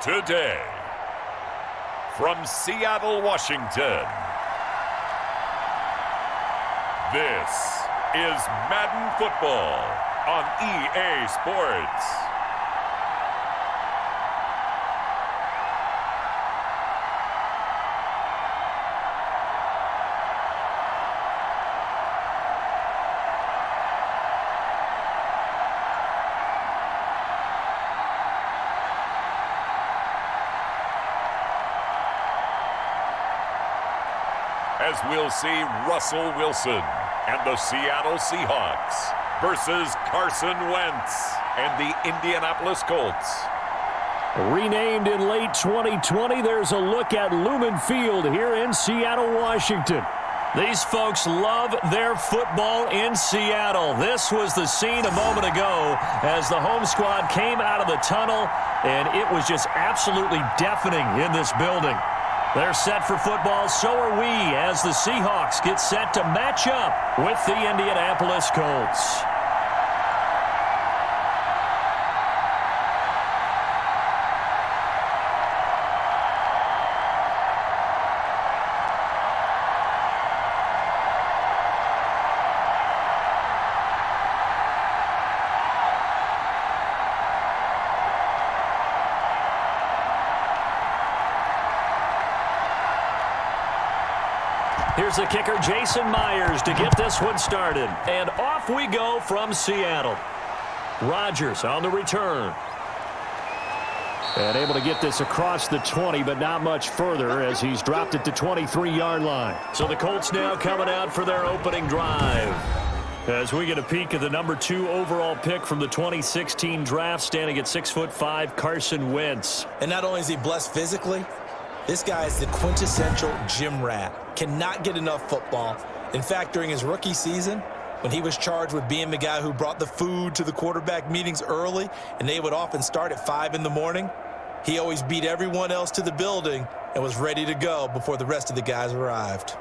Today, from Seattle, Washington, this is Madden Football on EA Sports. As we'll see Russell Wilson and the Seattle Seahawks versus Carson Wentz and the Indianapolis Colts. Renamed in late 2020, there's a look at Lumen Field here in Seattle, Washington. These folks love their football in Seattle. This was the scene a moment ago as the home squad came out of the tunnel, and it was just absolutely deafening in this building. They're set for football, so are we, as the Seahawks get set to match up with the Indianapolis Colts. Here's the kicker, Jason Myers, to get this one started. And off we go from Seattle. Rodgers on the return. And able to get this across the 20, but not much further as he's dropped it to 23-yard line. So the Colts now coming out for their opening drive. As we get a peek at the number 2 overall pick from the 2016 draft, standing at 6'5", Carson Wentz. And not only is he blessed physically, this guy is the quintessential gym rat. Cannot get enough football. In fact, during his rookie season, when he was charged with being the guy who brought the food to the quarterback meetings early, and they would often start at 5 in the morning, he always beat everyone else to the building and was ready to go before the rest of the guys arrived.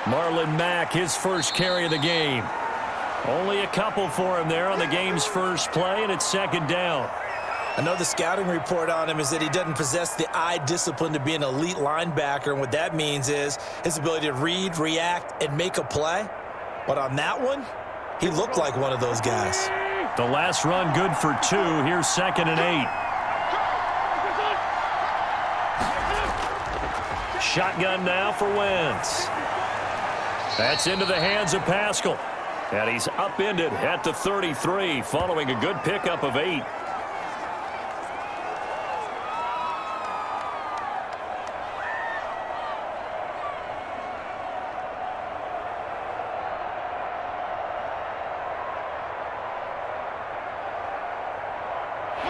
Marlon Mack, his first carry of the game. Only a couple for him there on the game's first play, and it's second down. I know the scouting report on him is that he doesn't possess the eye discipline to be an elite linebacker, and what that means is his ability to read, react, and make a play. But on that one, he looked like one of those guys. The last run good for 2. Here's 2nd and 8. Shotgun now for Wentz. That's into the hands of Pascal. And he's upended at the 33, following a good pickup of 8.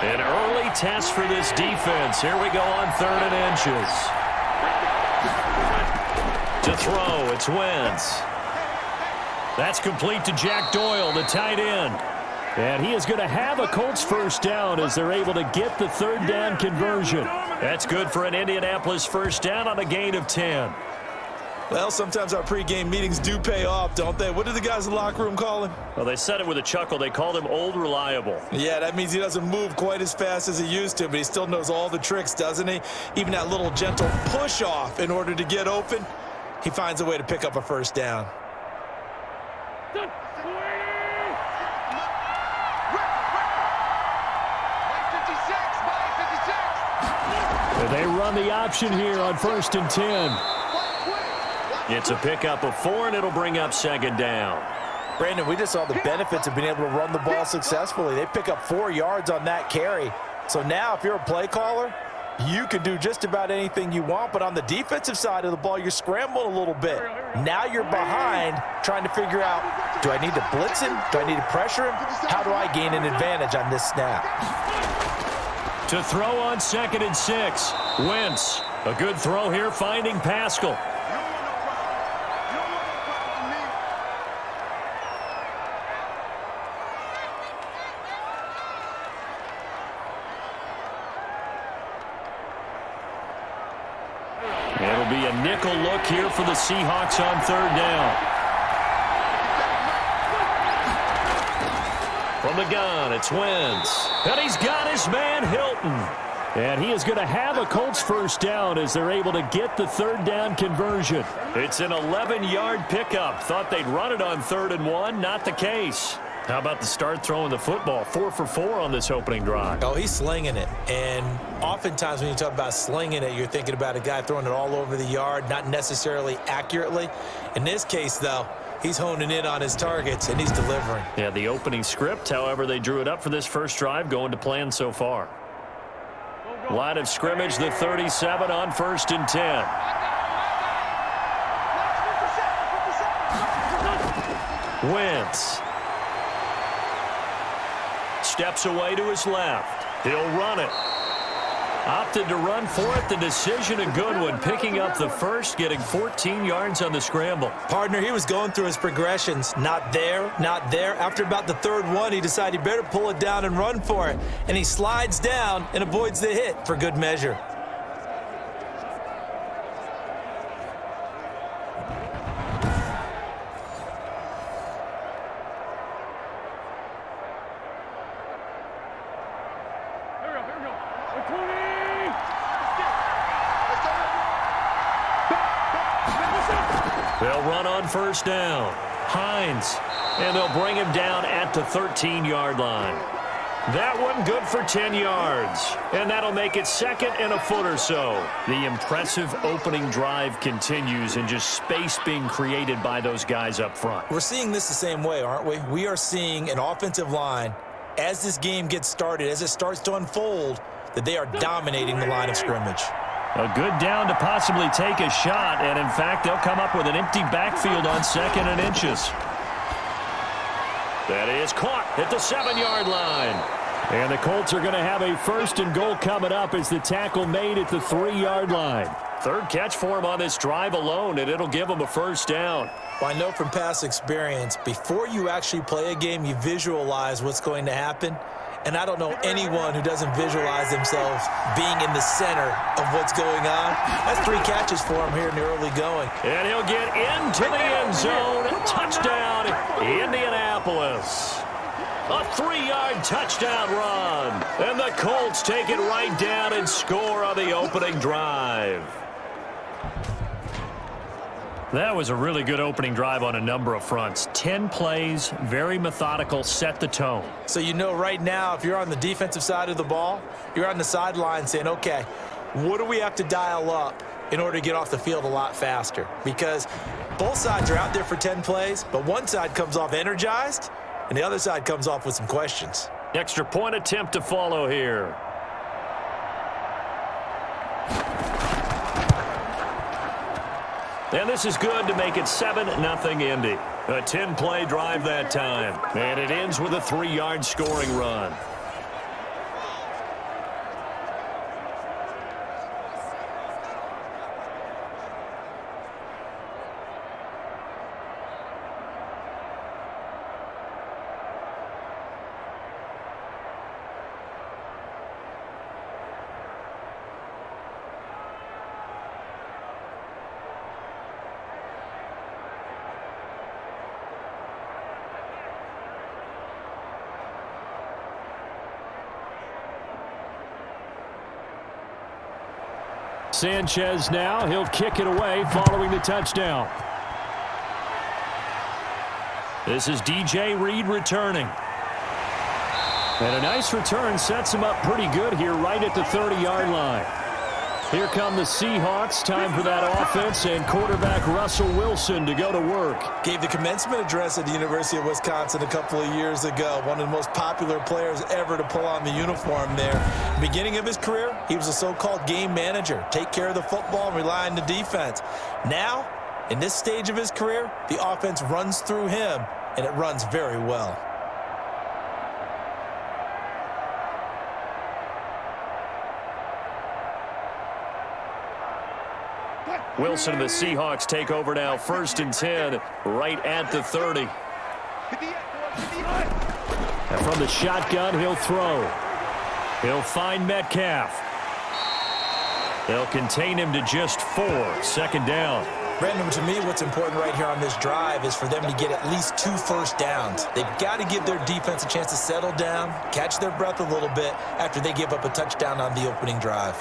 An early test for this defense. Here we go on 3rd and inches. To throw, it's Wentz. That's complete to Jack Doyle, the tight end. And he is going to have a Colts first down as they're able to get the 3rd down conversion. That's good for an Indianapolis first down on a gain of 10. Well, sometimes our pregame meetings do pay off, don't they? What do the guys in the locker room call him? Well, they said it with a chuckle. They called him Old Reliable. Yeah, that means he doesn't move quite as fast as he used to, but he still knows all the tricks, doesn't he? Even that little gentle push-off in order to get open. He finds a way to pick up a first down. They run the option here on 1st and 10. It's a pickup of 4, and it'll bring up 2nd down. Brandon, we just saw the benefits of being able to run the ball successfully. They pick up 4 yards on that carry. So now if you're a play caller, you can do just about anything you want, but on the defensive side of the ball, you're scrambling a little bit. Now you're behind trying to figure out, do I need to blitz him? Do I need to pressure him? How do I gain an advantage on this snap? To throw on 2nd and 6. Wentz, a good throw here, finding Pascal. It'll be a nickel look here for the Seahawks on 3rd down. From the gun, it's Wentz. And he's got his man Hilton. And he is going to have a Colts 1st down as they're able to get the 3rd down conversion. It's an 11-yard pickup. Thought they'd run it on 3rd and 1. Not the case. How about the start throwing the football? 4 for 4 on this opening drive. Oh, he's slinging it. And oftentimes when you talk about slinging it, you're thinking about a guy throwing it all over the yard, not necessarily accurately. In this case, though, he's honing in on his targets, and he's delivering. Yeah, the opening script, however, they drew it up for this first drive, going to plan so far. Line of scrimmage, the 37 on 1st and 10. Wentz. Steps away to his left. He'll run it. Opted to run for it. The decision a good one. Picking up the first, getting 14 yards on the scramble. Partner, he was going through his progressions. Not there, not there. After about the 3rd one, he decided he better pull it down and run for it. And he slides down and avoids the hit for good measure. They'll run on 1st down. Hines. And they'll bring him down at the 13-yard line. That one good for 10 yards. And that'll make it 2nd and a foot or so. The impressive opening drive continues, and just space being created by those guys up front. We're seeing this the same way, aren't we? We are seeing an offensive line, as this game gets started, as it starts to unfold, that they are dominating the line of scrimmage. A good down to possibly take a shot, and in fact, they'll come up with an empty backfield on 2nd and inches. That is caught at the 7-yard line. And the Colts are going to have a 1st and goal coming up as the tackle made at the 3-yard line. 3rd catch for him on this drive alone, and it'll give him a 1st down. Well, I know from past experience, before you actually play a game, you visualize what's going to happen. And I don't know anyone who doesn't visualize themselves being in the center of what's going on. That's 3 catches for him here in the early going. And he'll get into the end zone. Touchdown, Indianapolis. A 3-yard touchdown run. And the Colts take it right down and score on the opening drive. That was a really good opening drive on a number of fronts. 10 plays, very methodical, set the tone. So you know right now, if you're on the defensive side of the ball, you're on the sideline saying, okay, what do we have to dial up in order to get off the field a lot faster? Because both sides are out there for 10 plays, but one side comes off energized, and the other side comes off with some questions. Extra point attempt to follow here. And this is good to make it 7-0 Indy. A 10-play drive that time. And it ends with a 3-yard scoring run. Sanchez now, he'll kick it away following the touchdown. This is DJ Reed returning. And a nice return sets him up pretty good here right at the 30-yard line. Here come the Seahawks. Time for that offense and quarterback Russell Wilson to go to work. Gave the commencement address at the University of Wisconsin a couple of years ago. One of the most popular players ever to pull on the uniform there. Beginning of his career, he was a so-called game manager. Take care of the football and rely on the defense. Now, in this stage of his career, the offense runs through him, and it runs very well. Wilson and the Seahawks take over now, 1st and 10, right at the 30. And from the shotgun, he'll throw. He'll find Metcalf. They'll contain him to just 4. 2nd down. Brandon, to me, what's important right here on this drive is for them to get at least 2 first downs. They've got to give their defense a chance to settle down, catch their breath a little bit after they give up a touchdown on the opening drive.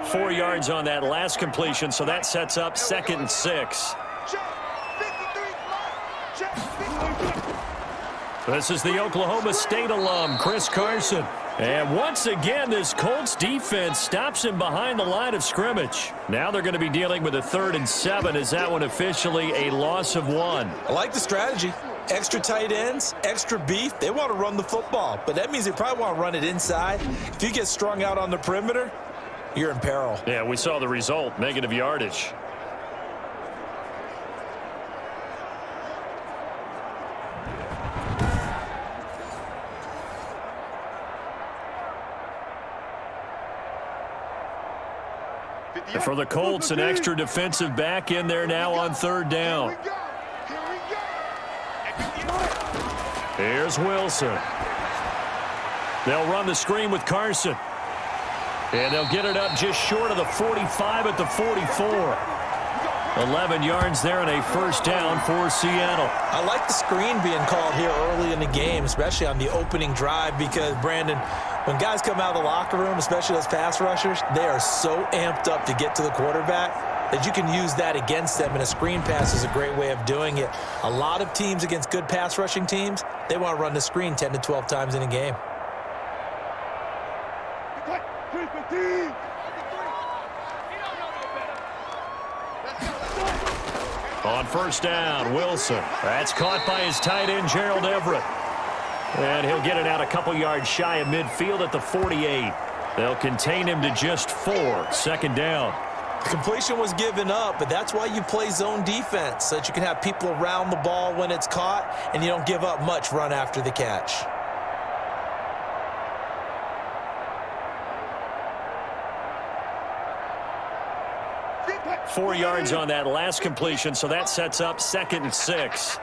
Four yards on that last completion, so that sets up 2nd and 6. This is the Oklahoma State alum, Chris Carson. And once again, this Colts defense stops him behind the line of scrimmage. Now they're going to be dealing with a 3rd and 7. Is that one officially a loss of 1? I like the strategy. Extra tight ends, extra beef. They want to run the football, but that means they probably want to run it inside. If you get strung out on the perimeter, you're in peril. Yeah, we saw the result, negative yardage. For the Colts, an extra defensive back in there now on 3rd down. Here's Wilson. They'll run the screen with Carson. And they'll get it up just short of the 45 at the 44. 11 yards there and a 1st down for Seattle. I like the screen being called here early in the game, especially on the opening drive, because, Brandon, when guys come out of the locker room, especially those pass rushers, they are so amped up to get to the quarterback that you can use that against them, and a screen pass is a great way of doing it. A lot of teams against good pass rushing teams, they want to run the screen 10 to 12 times in a game. On 1st down, Wilson. That's caught by his tight end, Gerald Everett. And he'll get it out a couple yards shy of midfield at the 48. They'll contain him to just 4. 2nd down. The completion was given up, but that's why you play zone defense, so that you can have people around the ball when it's caught, and you don't give up much run after the catch. 4 yards on that last completion, so that sets up 2nd and 6.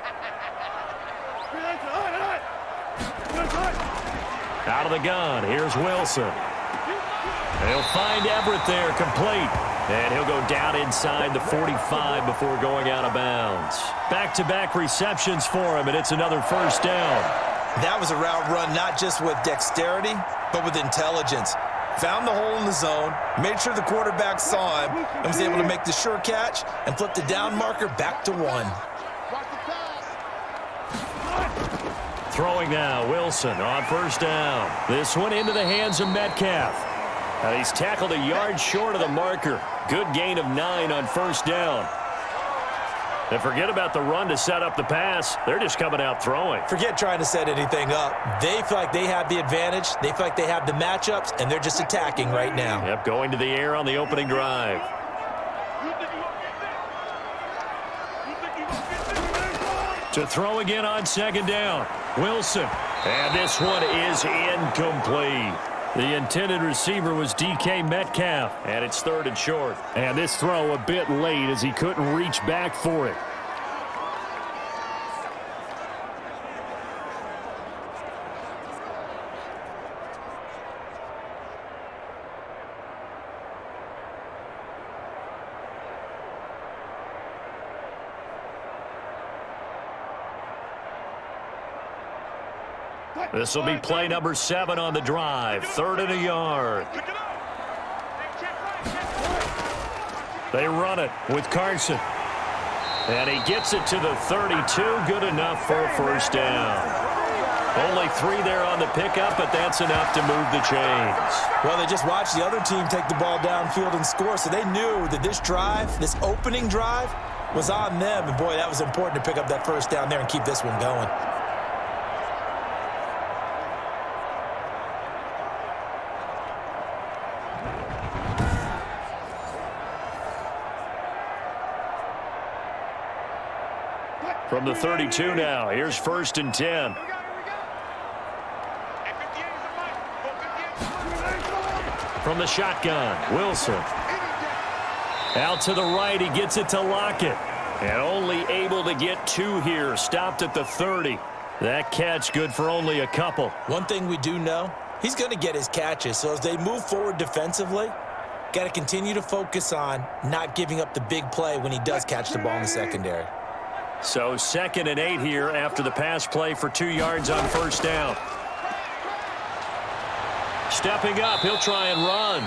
Out of the gun, here's Wilson. They'll find Everett there, complete. And he'll go down inside the 45 before going out of bounds. Back-to-back receptions for him, and it's another 1st down. That was a route run not just with dexterity, but with intelligence. Found the hole in the zone, made sure the quarterback saw him, and was able to make the sure catch and flip the down marker back to 1. Throwing now, Wilson on 1st down. This one into the hands of Metcalf. He's tackled a yard short of the marker. Good gain of 9 on 1st down. And forget about the run to set up the pass. They're just coming out throwing. Forget trying to set anything up. They feel like they have the advantage. They feel like they have the matchups, and they're just attacking right now. Yep, going to the air on the opening drive. To throw again on 2nd down. Wilson. And this one is incomplete. The intended receiver was DK Metcalf, and it's 3rd and short. And this throw a bit late as he couldn't reach back for it. This will be play number 7 on the drive. 3rd and a yard. They run it with Carson. And he gets it to the 32. Good enough for a 1st down. Only 3 there on the pickup, but that's enough to move the chains. Well, they just watched the other team take the ball downfield and score, so they knew that this drive, this opening drive, was on them. And, boy, that was important to pick up that 1st down there and keep this one going. From the 32 now, here's 1st and 10. from the shotgun. Wilson. Out to the right. He gets it to Lockett. And only able to get 2 here. Stopped at the 30. That catch good for only a couple. One thing we do know, he's going to get his catches. So as they move forward defensively, got to continue to focus on not giving up the big play when he does catch the ball in the secondary. So 2nd and 8 here after the pass play for 2 yards on first down. Stepping up, he'll try and run.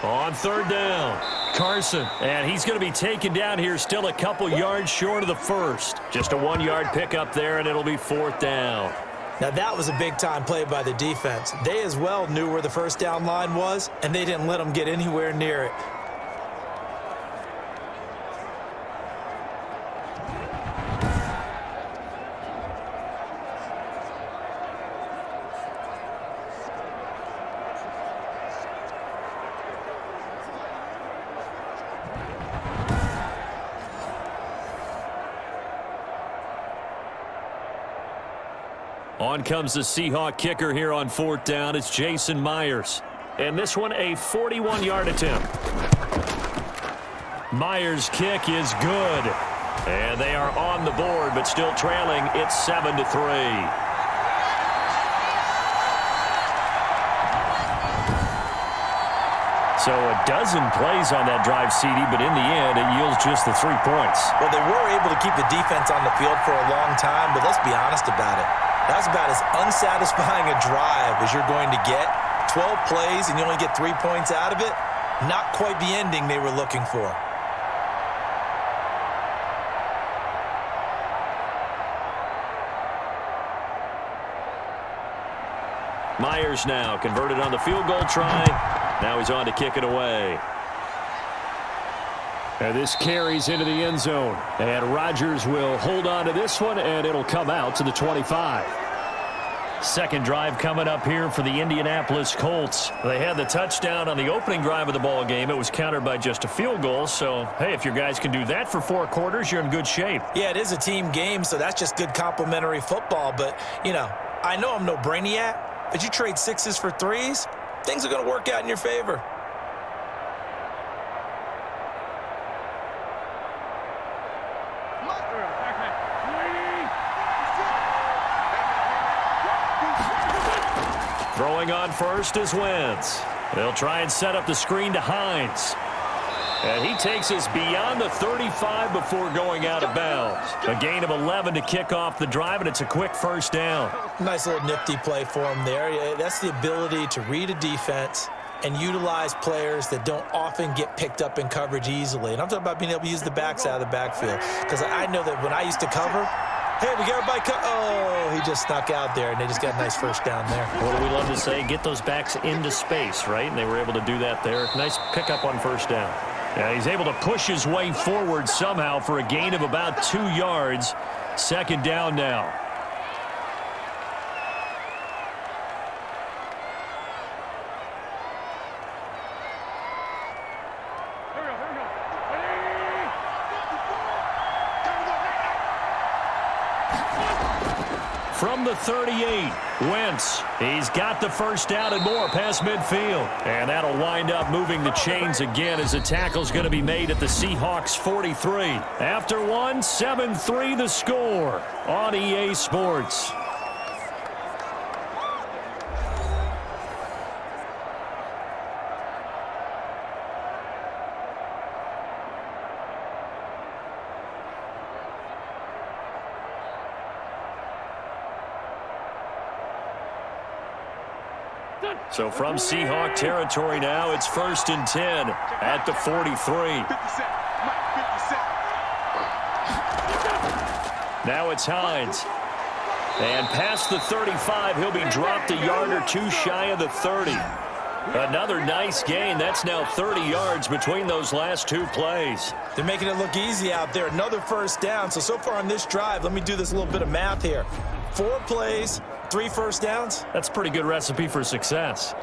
On 3rd down, Carson. And he's going to be taken down here, still a couple yards short of the first. Just a 1-yard pickup there, and it'll be 4th down. Now that was a big-time play by the defense. They as well knew where the first down line was, and they didn't let them get anywhere near it. On comes the Seahawk kicker here on 4th down. It's Jason Myers. And this one a 41-yard attempt. Myers' kick is good. And they are on the board, but still trailing. It's 7-3. So a dozen plays on that drive, CD, but in the end, it yields just the 3 points. Well, they were able to keep the defense on the field for a long time, but let's be honest about it. That was about as unsatisfying a drive as you're going to get. 12 plays and you only get 3 points out of it. Not quite the ending they were looking for. Myers now converted on the field goal try. Now he's on to kick it away. And this carries into the end zone. And Rodgers will hold on to this one, and it'll come out to the 25. Second drive coming up here for the Indianapolis Colts. They had the touchdown on the opening drive of the ball game. It was countered by just a field goal. So, hey, if your guys can do that for 4 quarters, you're in good shape. Yeah, it is a team game, so that's just good complimentary football. But, you know, I know I'm no brainiac, but you trade 6s for 3s, things are going to work out in your favor. Throwing on first is Wentz. They'll try and set up the screen to Hines. And he takes us beyond the 35 before going out of bounds. A gain of 11 to kick off the drive, and it's a quick first down. Nice little nifty play for him there. That's the ability to read a defense and utilize players that don't often get picked up in coverage easily. And I'm talking about being able to use the backs out of the backfield. Because I know that when I used to cover, hey, we got everybody oh, he just snuck out there, and they just got a nice first down there. What do we love to say? Get those backs into space, right? And they were able to do that there. Nice pickup on first down. Yeah, he's able to push his way forward somehow for a gain of about 2 yards. Second down now. From the 38, Wentz. He's got the first down and more past midfield. And that'll wind up moving the chains again as the tackle's going to be made at the Seahawks 43. After one, 7-3 the score on EA Sports. So from Seahawk territory now, it's 1st and 10 at the 43. Now it's Hines. And past the 35, he'll be dropped a yard or 2 shy of the 30. Another nice gain. That's now 30 yards between those last two plays. They're making it look easy out there. Another first down. So far on this drive, let me do this little bit of math here. 4 plays, 3 first downs. That's a pretty good recipe for success.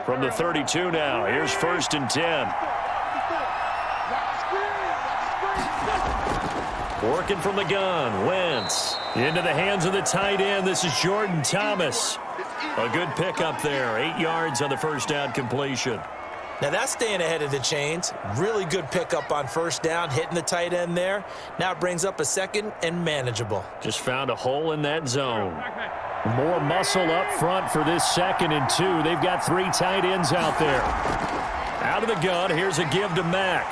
From the 32 now, here's 1st and 10. Working from the gun, Wentz. Into the hands of the tight end. This is Jordan Thomas. A good pickup there. 8 yards on the first down completion. Now that's staying ahead of the chains. Really good pickup on first down, hitting the tight end there. Now it brings up a 2nd and manageable. Just found a hole in that zone. More muscle up front for this 2nd and 2. They've got 3 tight ends out there. Out of the gun, here's a give to Mack.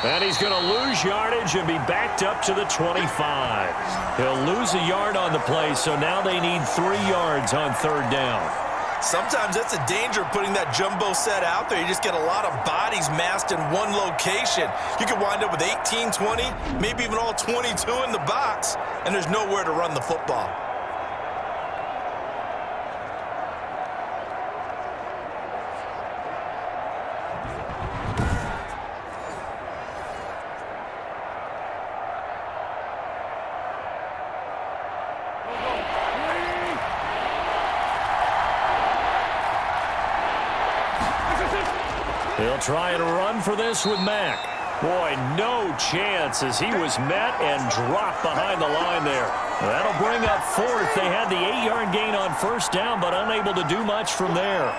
And he's going to lose yardage and be backed up to the 25. He'll lose a yard on the play, so now they need 3 yards on 3rd down. Sometimes that's a danger putting that jumbo set out there. You just get a lot of bodies massed in one location. You could wind up with 18, 20, maybe even all 22 in the box, and there's nowhere to run the football. He'll try and run for this with Mack. Boy, no chance as he was met and dropped behind the line there. That'll bring up 4th. They had the 8-yard gain on first down, but unable to do much from there.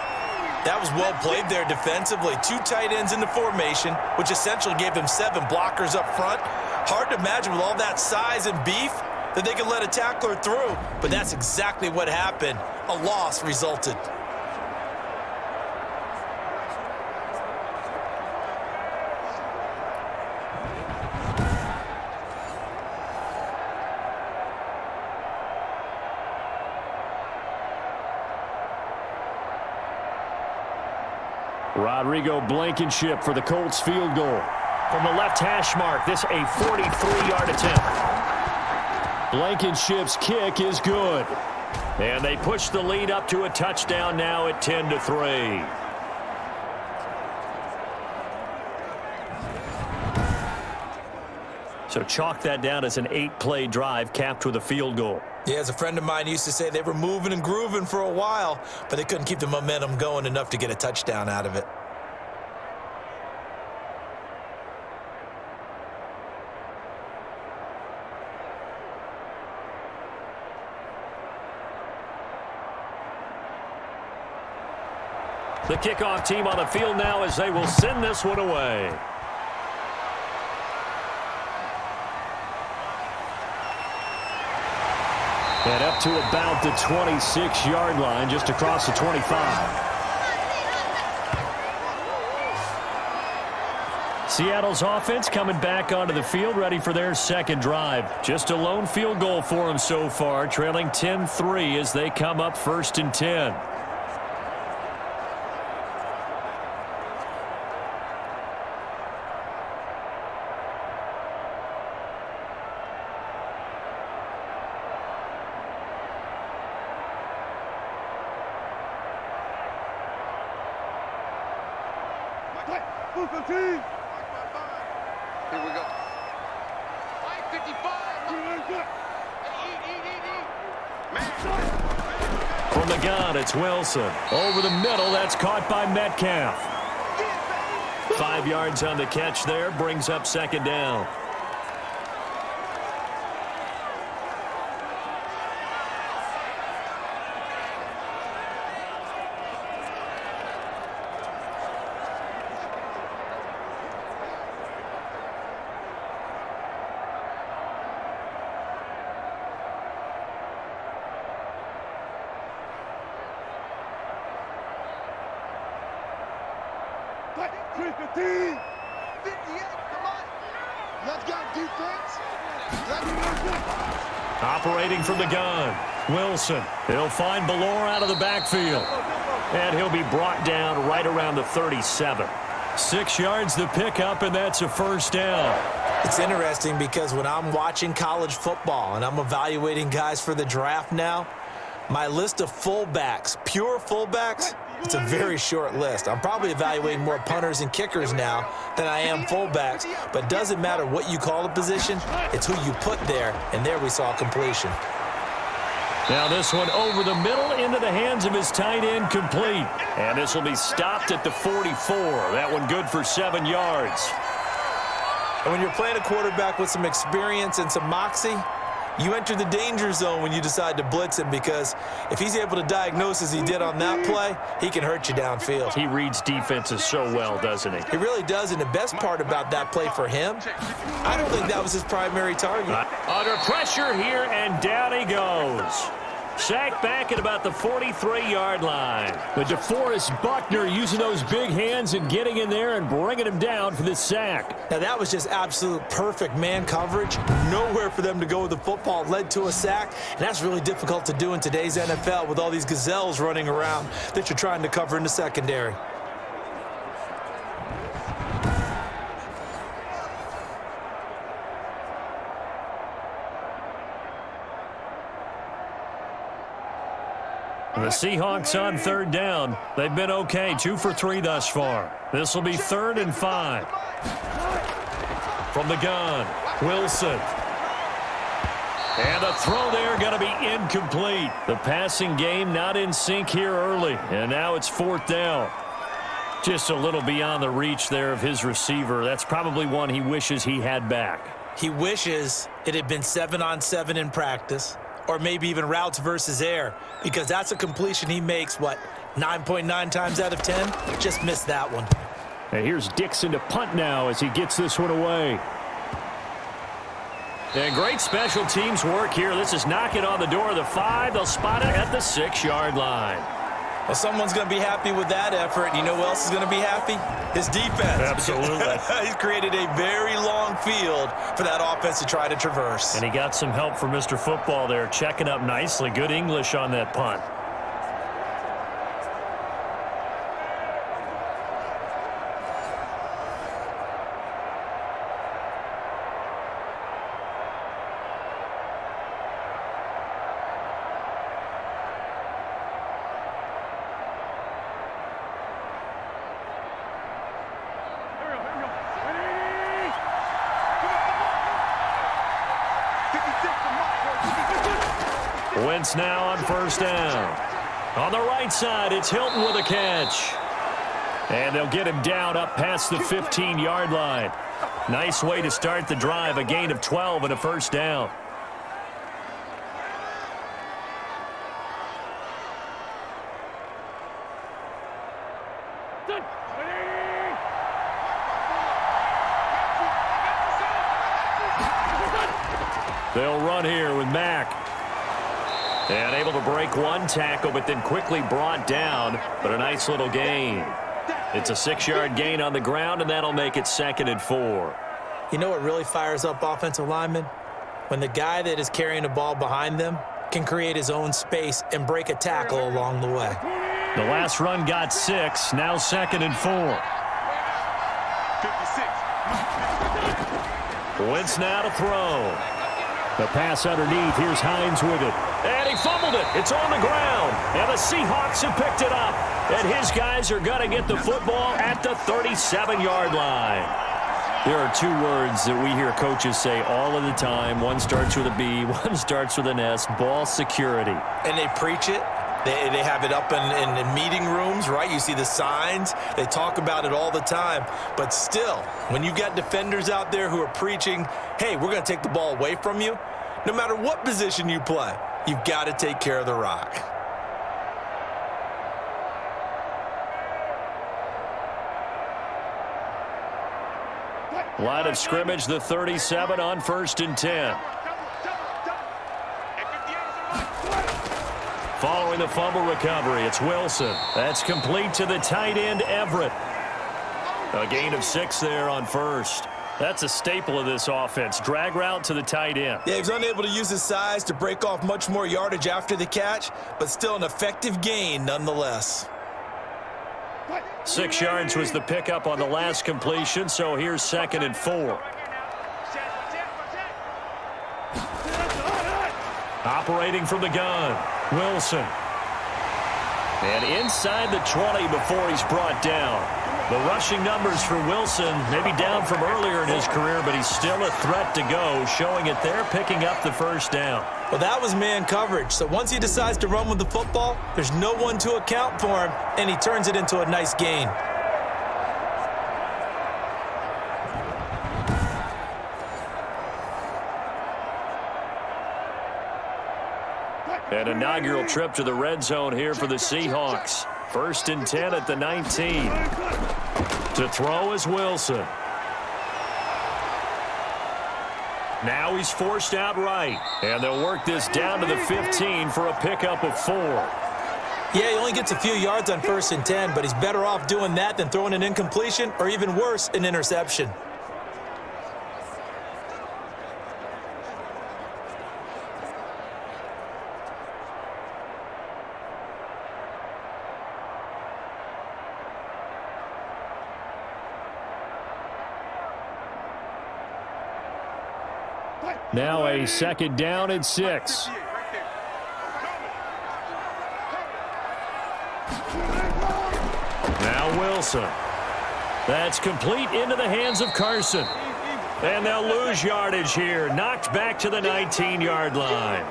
That was well played there defensively. 2 tight ends in the formation, which essentially gave them 7 blockers up front. Hard to imagine with all that size and beef that they could let a tackler through, but that's exactly what happened. A loss resulted. Rodrigo Blankenship for the Colts field goal. From the left hash mark, this a 43-yard attempt. Blankenship's kick is good. And they push the lead up to a touchdown now at 10-3. So chalk that down as an 8-play drive capped with a field goal. Yeah, as a friend of mine used to say, they were moving and grooving for a while, but they couldn't keep the momentum going enough to get a touchdown out of it. The kickoff team on the field now as they will send this one away. And up to about the 26-yard line, just across the 25. Seattle's offense coming back onto the field, ready for their 2nd drive. Just a lone field goal for them so far, trailing 10-3 as they come up 1st and 10. Here we go. 555. From the gun, it's Wilson. Over the middle, that's caught by Metcalf. 5 yards on the catch there, brings up 2nd down. Operating from the gun, Wilson. He'll find Ballore out of the backfield. And he'll be brought down right around the 37. 6 yards the pickup, and that's a 1st down. It's interesting because when I'm watching college football and I'm evaluating guys for the draft now, my list of fullbacks, pure fullbacks, it's a very short list. I'm probably evaluating more punters and kickers now than I am fullbacks, but it doesn't matter what you call the position, it's who you put there, and there we saw completion. Now this one over the middle into the hands of his tight end, complete. And this will be stopped at the 44. That one good for 7 yards. And when you're playing a quarterback with some experience and some moxie, you enter the danger zone when you decide to blitz him, because if he's able to diagnose as he did on that play, he can hurt you downfield. He reads defenses so well, doesn't he? He really does, and the best part about that play for him, I don't think that was his primary target. Under pressure here, and down he goes. Sacked back at about the 43-yard line. But DeForest Buckner using those big hands and getting in there and bringing him down for the sack. Now, that was just absolute perfect man coverage. Nowhere for them to go with the football. Led to a sack, and that's really difficult to do in today's NFL with all these gazelles running around that you're trying to cover in the secondary. The Seahawks on third down. They've been okay, 2 for 3 thus far. This will be 3rd and 5. From the gun, Wilson. And the throw there going to be incomplete. The passing game not in sync here early, and now it's 4th down. Just a little beyond the reach there of his receiver. That's probably one he wishes he had back. He wishes it had been 7-on-7 in practice, or maybe even routes versus air, because that's a completion he makes, 9.9 times out of 10? Just missed that one. And here's Dixon to punt now as he gets this one away. And great special teams work here. This is knocking on the door of the 5. They'll spot it at the 6-yard line. Well, someone's going to be happy with that effort. And you know who else is going to be happy? His defense. Absolutely. He's created a very long field for that offense to try to traverse. And he got some help from Mr. Football there, checking up nicely. Good English on that punt. Wentz now on 1st down. On the right side, it's Hilton with a catch. And they'll get him down up past the 15-yard line. Nice way to start the drive, a gain of 12 and a 1st down. They'll run here with Mack. And able to break one tackle, but then quickly brought down. But a nice little gain. It's a 6-yard gain on the ground, and that'll make it 2nd and 4. You know what really fires up offensive linemen? When the guy that is carrying the ball behind them can create his own space and break a tackle along the way. The last run got 6, now 2nd and 4. 56. Wentz now to throw. The pass underneath. Here's Hines with it. And he fumbled it. It's on the ground. And the Seahawks have picked it up. And his guys are going to get the football at the 37-yard line. There are 2 words that we hear coaches say all of the time. One starts with a B, one starts with an S. Ball security. And they preach it. They have it up in meeting rooms, right? You see the signs. They talk about it all the time. But still, when you got defenders out there who are preaching, hey, we're going to take the ball away from you, no matter what position you play, you've got to take care of the rock. Line of scrimmage, the 37 on 1st and 10. Following the fumble recovery, it's Wilson. That's complete to the tight end, Everett. A gain of 6 there on 1st. That's a staple of this offense. Drag route to the tight end. Yeah, he was unable to use his size to break off much more yardage after the catch, but still an effective gain nonetheless. 6 yards was the pickup on the last completion, so here's 2nd and 4. Operating from the gun, Wilson. And inside the 20 before he's brought down. The rushing numbers for Wilson may be down from earlier in his career, but he's still a threat to go, showing it there, picking up the first down. Well, that was man coverage. So once he decides to run with the football, there's no one to account for him, and he turns it into a nice gain. An inaugural trip to the red zone here for the Seahawks. 1st and 10 at the 19. To throw is Wilson. Now he's forced out right. And they'll work this down to the 15 for a pickup of 4. Yeah, he only gets a few yards on 1st and 10, but he's better off doing that than throwing an incompletion or even worse, an interception. Now a 2nd down and 6. Now Wilson. That's complete into the hands of Carson. And they'll lose yardage here. Knocked back to the 19-yard line.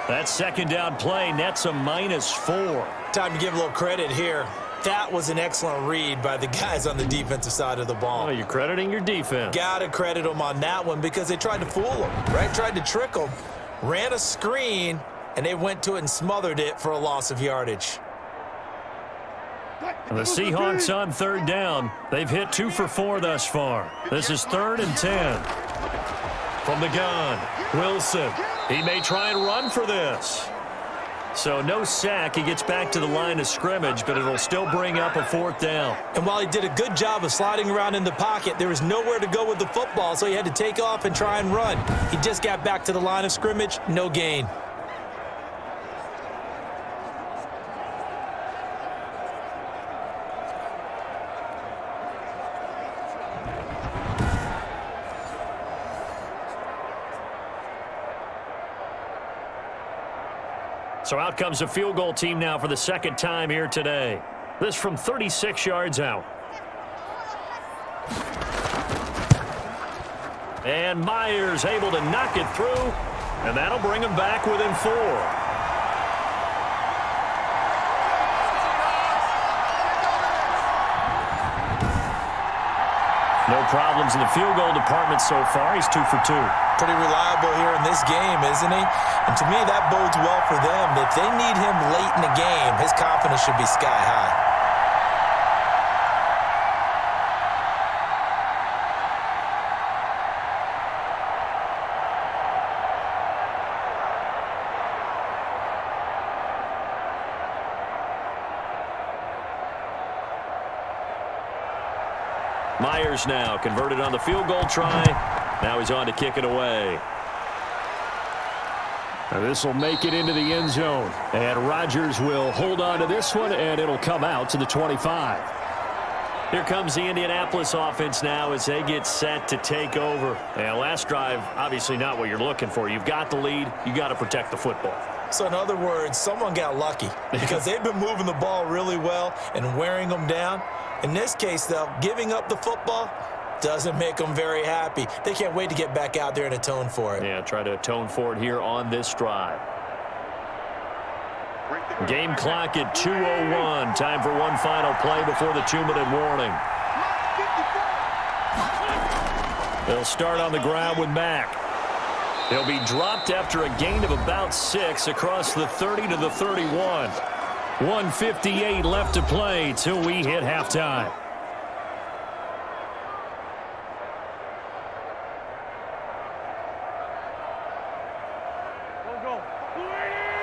That 2nd down play nets a -4. Time to give a little credit here. That was an excellent read by the guys on the defensive side of the ball. Oh, you're crediting your defense. Gotta credit them on that one because they tried to fool him, right? Tried to trick him, ran a screen, and they went to it and smothered it for a loss of yardage. The Seahawks on 3rd down. They've hit 2 for 4 thus far. This is 3rd and 10. From the gun, Wilson. He may try and run for this. So no sack. He gets back to the line of scrimmage, but it'll still bring up a 4th down. And while he did a good job of sliding around in the pocket, there was nowhere to go with the football, so he had to take off and try and run. He just got back to the line of scrimmage, no gain. So out comes a field goal team now for the 2nd time here today. This from 36 yards out. And Myers able to knock it through, and that'll bring him back within 4. No problems in the field goal department so far. He's 2 for 2. Pretty reliable here in this game, isn't he? And to me, that bodes well for them. If they need him late in the game, his confidence should be sky high. Myers now converted on the field goal try. Now he's on to kick it away. This will make it into the end zone. And Rodgers will hold on to this one, and it'll come out to the 25. Here comes the Indianapolis offense now as they get set to take over. And last drive, obviously not what you're looking for. You've got the lead. You got to protect the football. So in other words, someone got lucky because they've been moving the ball really well and wearing them down. In this case, though, giving up the football doesn't make them very happy. They can't wait to get back out there and atone for it. Yeah, try to atone for it here on this drive. Game clock at 2:01. Time for one final play before the 2-minute warning. They'll start on the ground with Mack. He'll be dropped after a gain of about 6 across the 30 to the 31. 1:58 left to play till we hit halftime.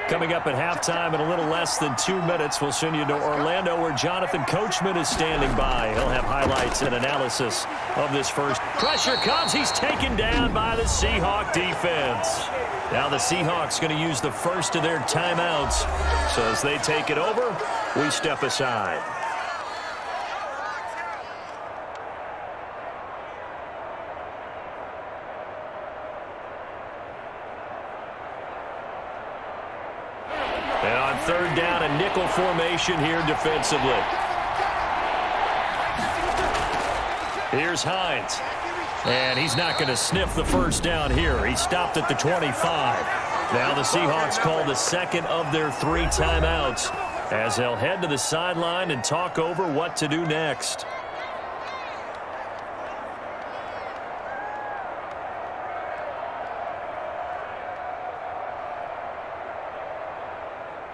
Coming up at halftime in a little less than 2 minutes, we'll send you to Orlando where Jonathan Coachman is standing by. He'll have highlights and analysis of this first. Pressure comes. He's taken down by the Seahawk defense. Now the Seahawks going to use the first of their timeouts. So as they take it over, we step aside. third down and nickel formation here defensively. Here's Hines. And he's not going to sniff the first down here. He stopped at the 25. Now the Seahawks call the second of their 3 timeouts as they'll head to the sideline and talk over what to do next.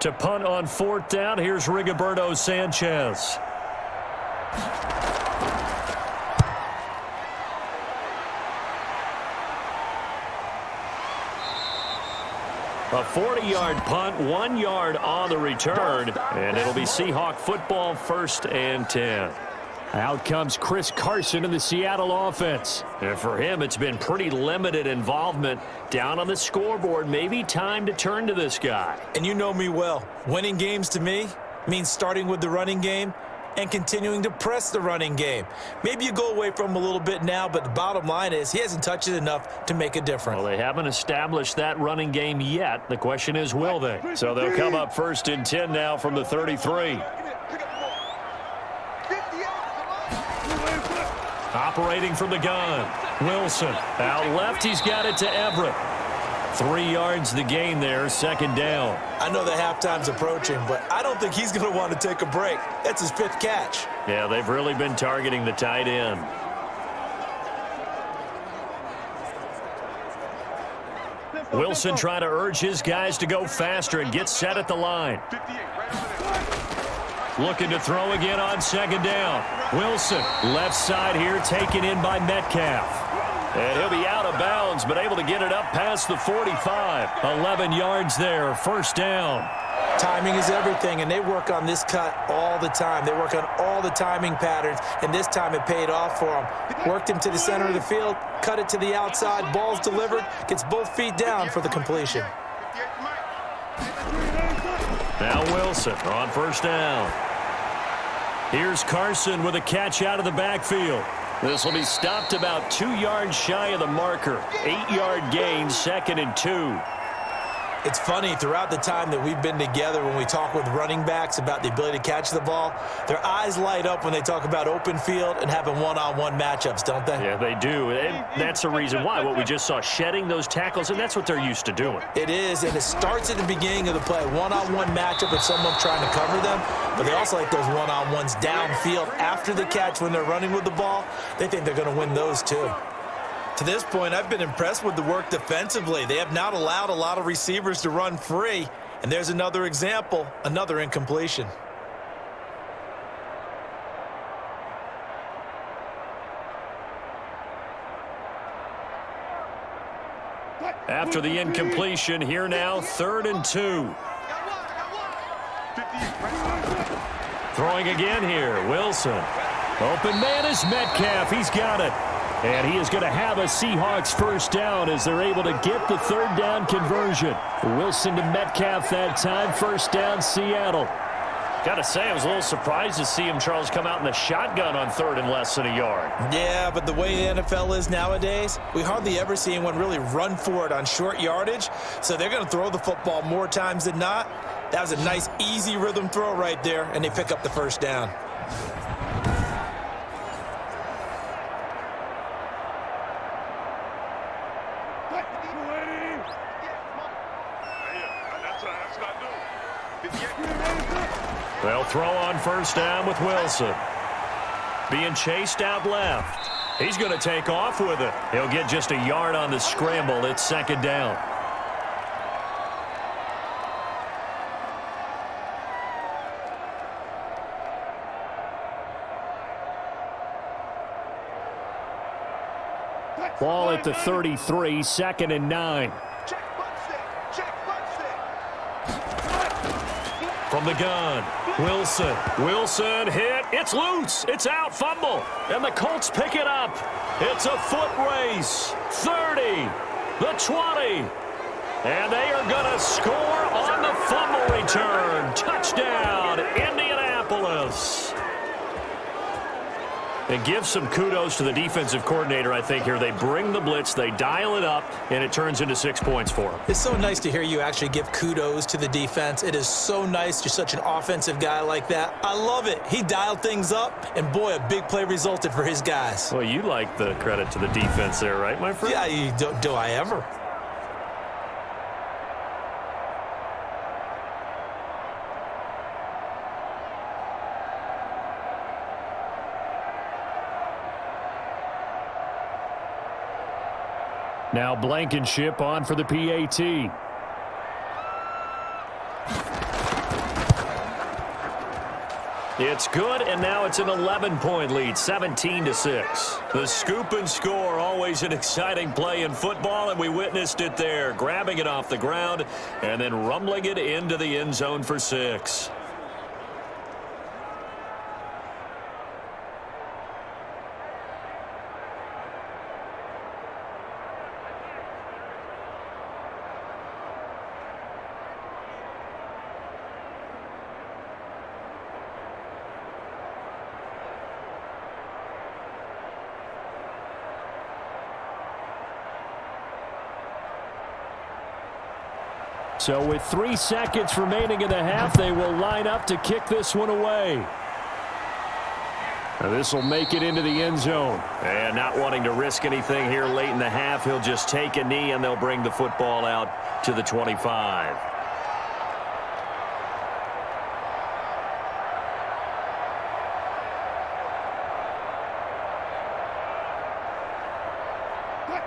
To punt on 4th down, here's Rigoberto Sanchez. A 40-yard punt, 1 yard on the return, and it'll be Seahawk football, 1st and 10. Out comes Chris Carson in the Seattle offense. And for him, it's been pretty limited involvement down on the scoreboard. Maybe time to turn to this guy. And you know me well. Winning games to me means starting with the running game and continuing to press the running game. Maybe you go away from him a little bit now, but the bottom line is he hasn't touched it enough to make a difference. Well, they haven't established that running game yet. The question is, will they? So they'll come up 1st and 10 now from the 33. Operating from the gun, Wilson. Out left, he's got it to Everett. 3 yards the gain there, 2nd down. I know that halftime's approaching, but I don't think he's going to want to take a break. That's his 5th catch. Yeah, they've really been targeting the tight end. Wilson trying to urge his guys to go faster and get set at the line. Looking to throw again on 2nd down. Wilson, left side here, taken in by Metcalf. And he'll be out of bounds, but able to get it up past the 45. 11 yards there, 1st down. Timing is everything, and they work on this cut all the time. They work on all the timing patterns, and this time it paid off for him. Worked him to the center of the field, cut it to the outside, ball's delivered, gets both feet down for the completion. Now Wilson on 1st down. Here's Carson with a catch out of the backfield. This will be stopped about 2 yards shy of the marker. 8-yard gain, 2nd and 2. It's funny, throughout the time that we've been together, when we talk with running backs about the ability to catch the ball, their eyes light up when they talk about open field and having one-on-one matchups, don't they? Yeah, they do. And that's the reason why. What we just saw, shedding those tackles, and that's what they're used to doing. It is, and it starts at the beginning of the play. One-on-one matchup with someone trying to cover them, but they also like those one-on-ones downfield after the catch when they're running with the ball. They think they're going to win those too. To this point, I've been impressed with the work defensively. They have not allowed a lot of receivers to run free. And there's another example, another incompletion. After the incompletion, here now, 3rd and 2. Throwing again here, Wilson. Open man is Metcalf. He's got it. And he is going to have a Seahawks 1st down as they're able to get the 3rd down conversion. Wilson to Metcalf that time. 1st down, Seattle. Got to say, I was a little surprised to see him, Charles, come out in the shotgun on 3rd and less than a yard. Yeah, but the way the NFL is nowadays, we hardly ever see anyone really run for it on short yardage. So they're going to throw the football more times than not. That was a nice, easy rhythm throw right there, and they pick up the 1st down. They'll throw on 1st down with Wilson. Being chased out left. He's going to take off with it. He'll get just a yard on the scramble. It's 2nd down. Ball at the 33, 2nd and 9. From the gun, Wilson. Wilson hit. It's loose. It's out. Fumble. And the Colts pick it up. It's a foot race. 30. The 20. And they are going to score on the fumble return. Touchdown, Indianapolis. And give some kudos to the defensive coordinator, I think, here. They bring the blitz, they dial it up, and it turns into 6 points for them. It's so nice to hear you actually give kudos to the defense. It is so nice. You're such an offensive guy like that. I love it. He dialed things up, and boy, a big play resulted for his guys. Well, you like the credit to the defense there, right, my friend? Yeah, do I ever? Now Blankenship on for the PAT. It's good, and now it's an 11-point lead, 17-6. The scoop and score, always an exciting play in football, and we witnessed it there, grabbing it off the ground and then rumbling it into the end zone for 6. So with 3 seconds remaining in the half, they will line up to kick this one away. Now this will make it into the end zone. And not wanting to risk anything here late in the half, he'll just take a knee and they'll bring the football out to the 25.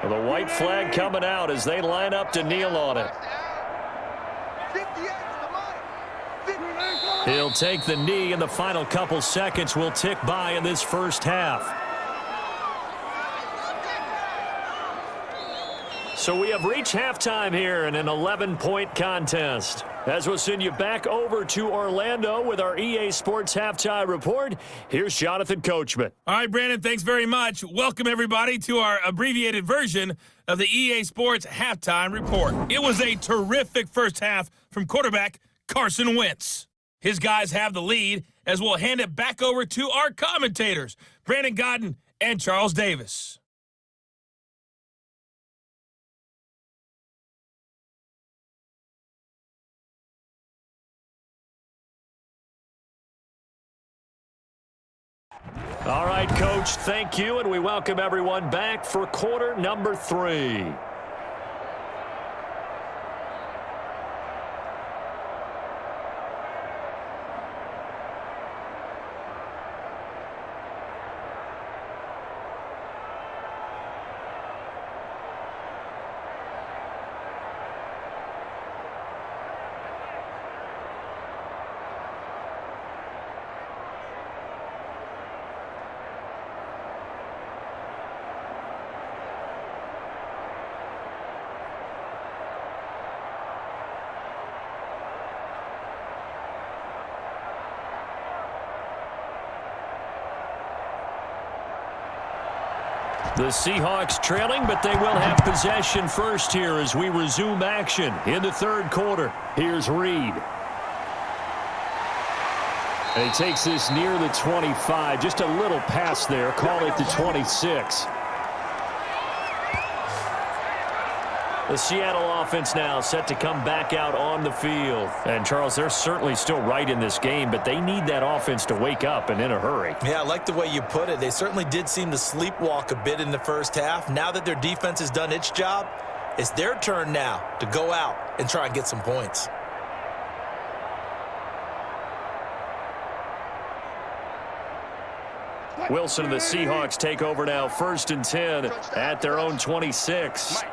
Well, the white flag coming out as they line up to kneel on it. He'll take the knee, and the final couple seconds will tick by in this first half. So we have reached halftime here in an 11-point contest. As we'll send you back over to Orlando with our EA Sports Halftime Report, here's Jonathan Coachman. All right, Brandon, thanks very much. Welcome, everybody, to our abbreviated version of the EA Sports Halftime Report. It was a terrific first half from quarterback Carson Wentz. His guys have the lead as we'll hand it back over to our commentators, Brandon Godden and Charles Davis. All right, Coach, thank you, and we welcome everyone back for quarter number 3. The Seahawks trailing, but they will have possession first here as we resume action in the third quarter. Here's Reed. And he takes this near the 25. Just a little pass there. Call it the 26. The Seattle offense now set to come back out on the field. And, Charles, they're certainly still right in this game, but they need that offense to wake up and in a hurry. Yeah, I like the way you put it. They certainly did seem to sleepwalk a bit in the first half. Now that their defense has done its job, it's their turn now to go out and try and get some points. Wilson and the Seahawks take over now, 1st and 10 at their own 26.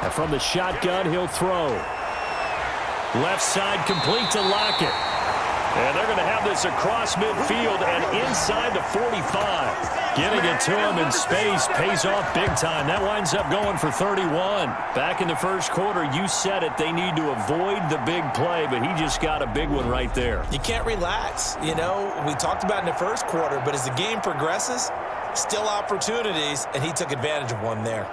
And from the shotgun, he'll throw. Left side complete to Lockett. And they're going to have this across midfield and inside the 45. Getting it to him in space pays off big time. That winds up going for 31. Back in the first quarter, you said it, they need to avoid the big play, but he just got a big one right there. You can't relax. You know, we talked about in the first quarter, but as the game progresses, still opportunities, and he took advantage of one there.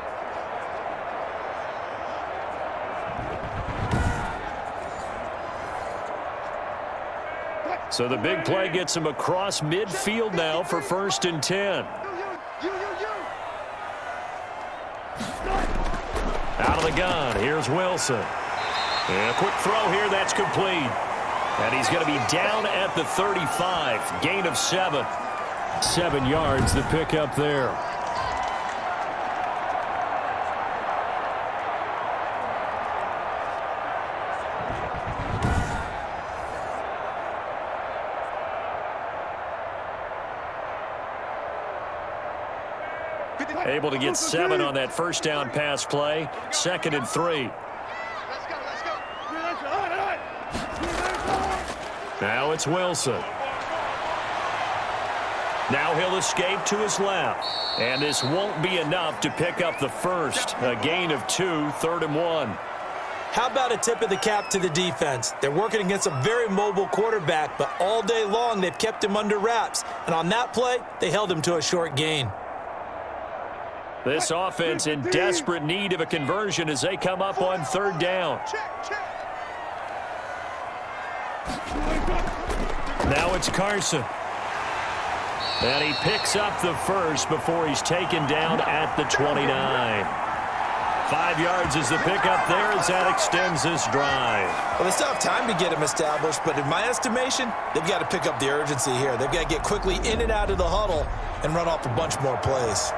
So the big play gets him across midfield now for 1st and 10. Out of the gun, here's Wilson. And a quick throw here, that's complete. And he's going to be down at the 35. Gain of 7. 7 yards, the pickup there. Able to get 7 on that first down pass play. 2nd and 3. Now it's Wilson. Now he'll escape to his left. And this won't be enough to pick up the first. A gain of 2, 3rd and 1. How about a tip of the cap to the defense? They're working against a very mobile quarterback, but all day long they've kept him under wraps. And on that play, they held him to a short gain. This offense in desperate need of a conversion as they come up on 3rd down. Now it's Carson. And he picks up the first before he's taken down at the 29. 5 yards is the pickup there as that extends this drive. Well, they still have time to get him established, but in my estimation, they've got to pick up the urgency here. They've got to get quickly in and out of the huddle and run off a bunch more plays.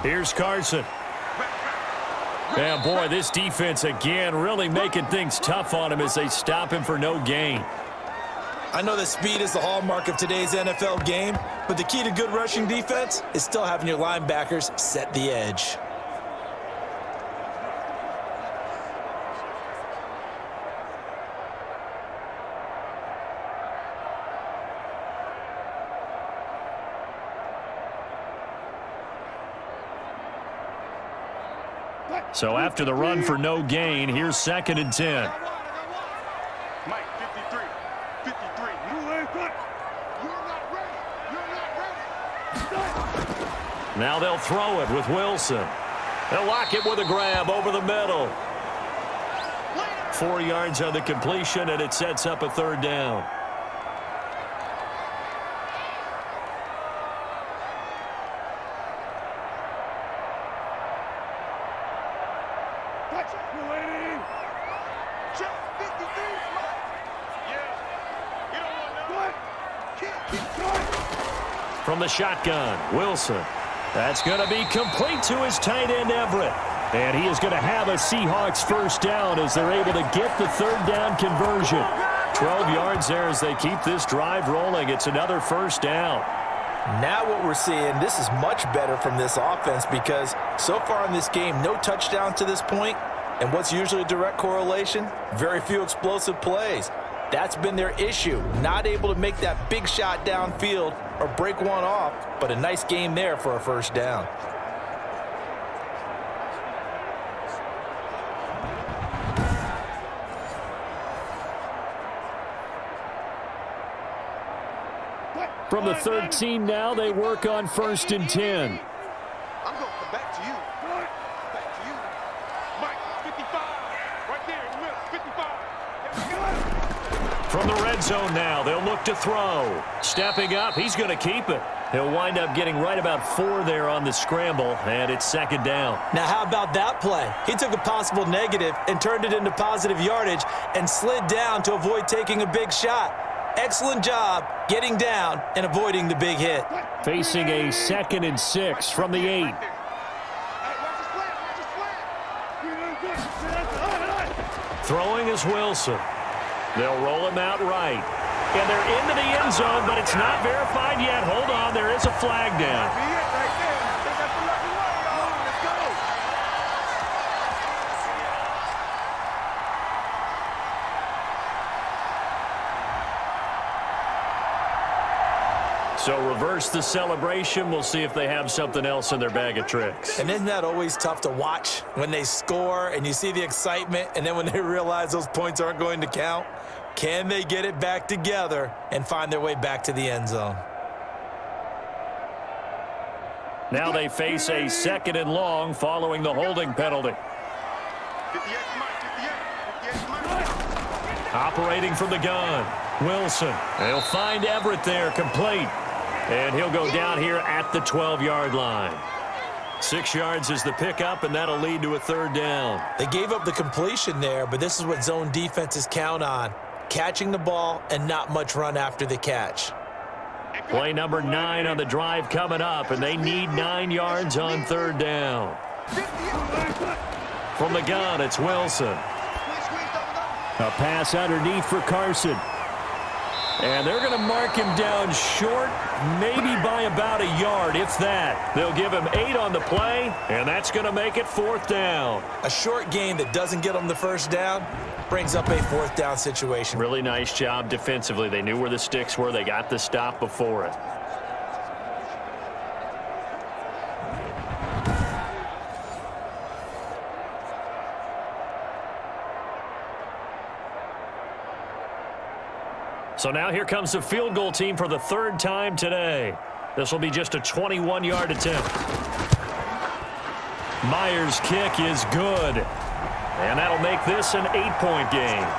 Here's Carson. And boy, this defense again really making things tough on him as they stop him for no gain. I know that speed is the hallmark of today's NFL game, but the key to good rushing defense is still having your linebackers set the edge. So after the run for no gain, here's 2nd and 10. Mike, 53. 53. You're not ready. You're not ready. Now they'll throw it with Wilson. They'll lock it with a grab over the middle. 4 yards on the completion, and it sets up a 3rd down. From the shotgun, Wilson. That's going to be complete to his tight end, Everett. And he is going to have a Seahawks 1st down as they're able to get the 3rd down conversion. 12 yards there as they keep this drive rolling. It's another 1st down. Now what we're seeing, this is much better from this offense because so far in this game, no touchdown to this point. And what's usually a direct correlation? Very few explosive plays. That's been their issue, not able to make that big shot downfield or break one off, but a nice game there for a 1st down. From the 13 now, they work on 1st and 10. I'm going to come back to you. Back to you. Mike, 55. Right there in the middle. 55. From the red zone now, they'll look to throw. Stepping up, he's going to keep it. He'll wind up getting right about 4 there on the scramble, and it's 2nd down. Now how about that play? He took a possible negative and turned it into positive yardage and slid down to avoid taking a big shot. Excellent job getting down and avoiding the big hit. Facing a 2nd and 6 from the 8. Throwing is Wilson. They'll roll him out right. And they're into the end zone, but it's not verified yet. Hold on, there is a flag down. So reverse the celebration. We'll see if they have something else in their bag of tricks. And isn't that always tough to watch when they score and you see the excitement, and then when they realize those points aren't going to count? Can they get it back together and find their way back to the end zone? Now they face a 2nd and long following the holding penalty. 58, 58. Operating from the gun, Wilson. They'll find Everett there, complete. And he'll go down here at the 12-yard line. 6 yards is the pickup, and that'll lead to a 3rd down. They gave up the completion there, but this is what zone defenses count on. Catching the ball and not much run after the catch. Play number 9 on the drive coming up, and they need 9 yards on 3rd down. From the gun, it's Wilson. A pass underneath for Carson. And they're going to mark him down short, maybe by about a yard, if that. They'll give him 8 on the play, and that's going to make it 4th down. A short gain that doesn't get them the 1st down brings up a 4th down situation. Really nice job defensively. They knew where the sticks were. They got the stop before it. So now here comes the field goal team for the 3rd time today. This will be just a 21-yard attempt. Myers' kick is good. And that'll make this an 8-point game.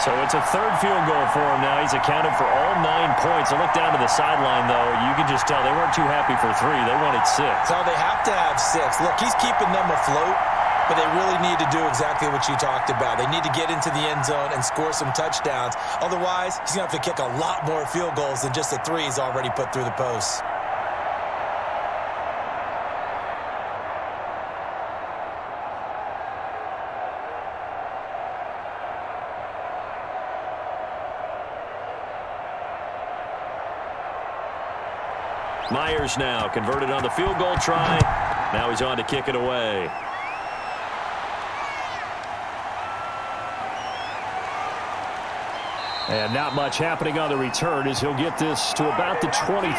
So it's a 3rd field goal for him now. He's accounted for all 9 points. I look down to the sideline, though. You can just tell they weren't too happy for 3. They wanted 6. So they have to have 6. Look, he's keeping them afloat, but they really need to do exactly what you talked about. They need to get into the end zone and score some touchdowns. Otherwise, he's going to have to kick a lot more field goals than just the 3 he's already put through the posts. Myers now converted on the field goal try. Now he's on to kick it away. And not much happening on the return as he'll get this to about the 23.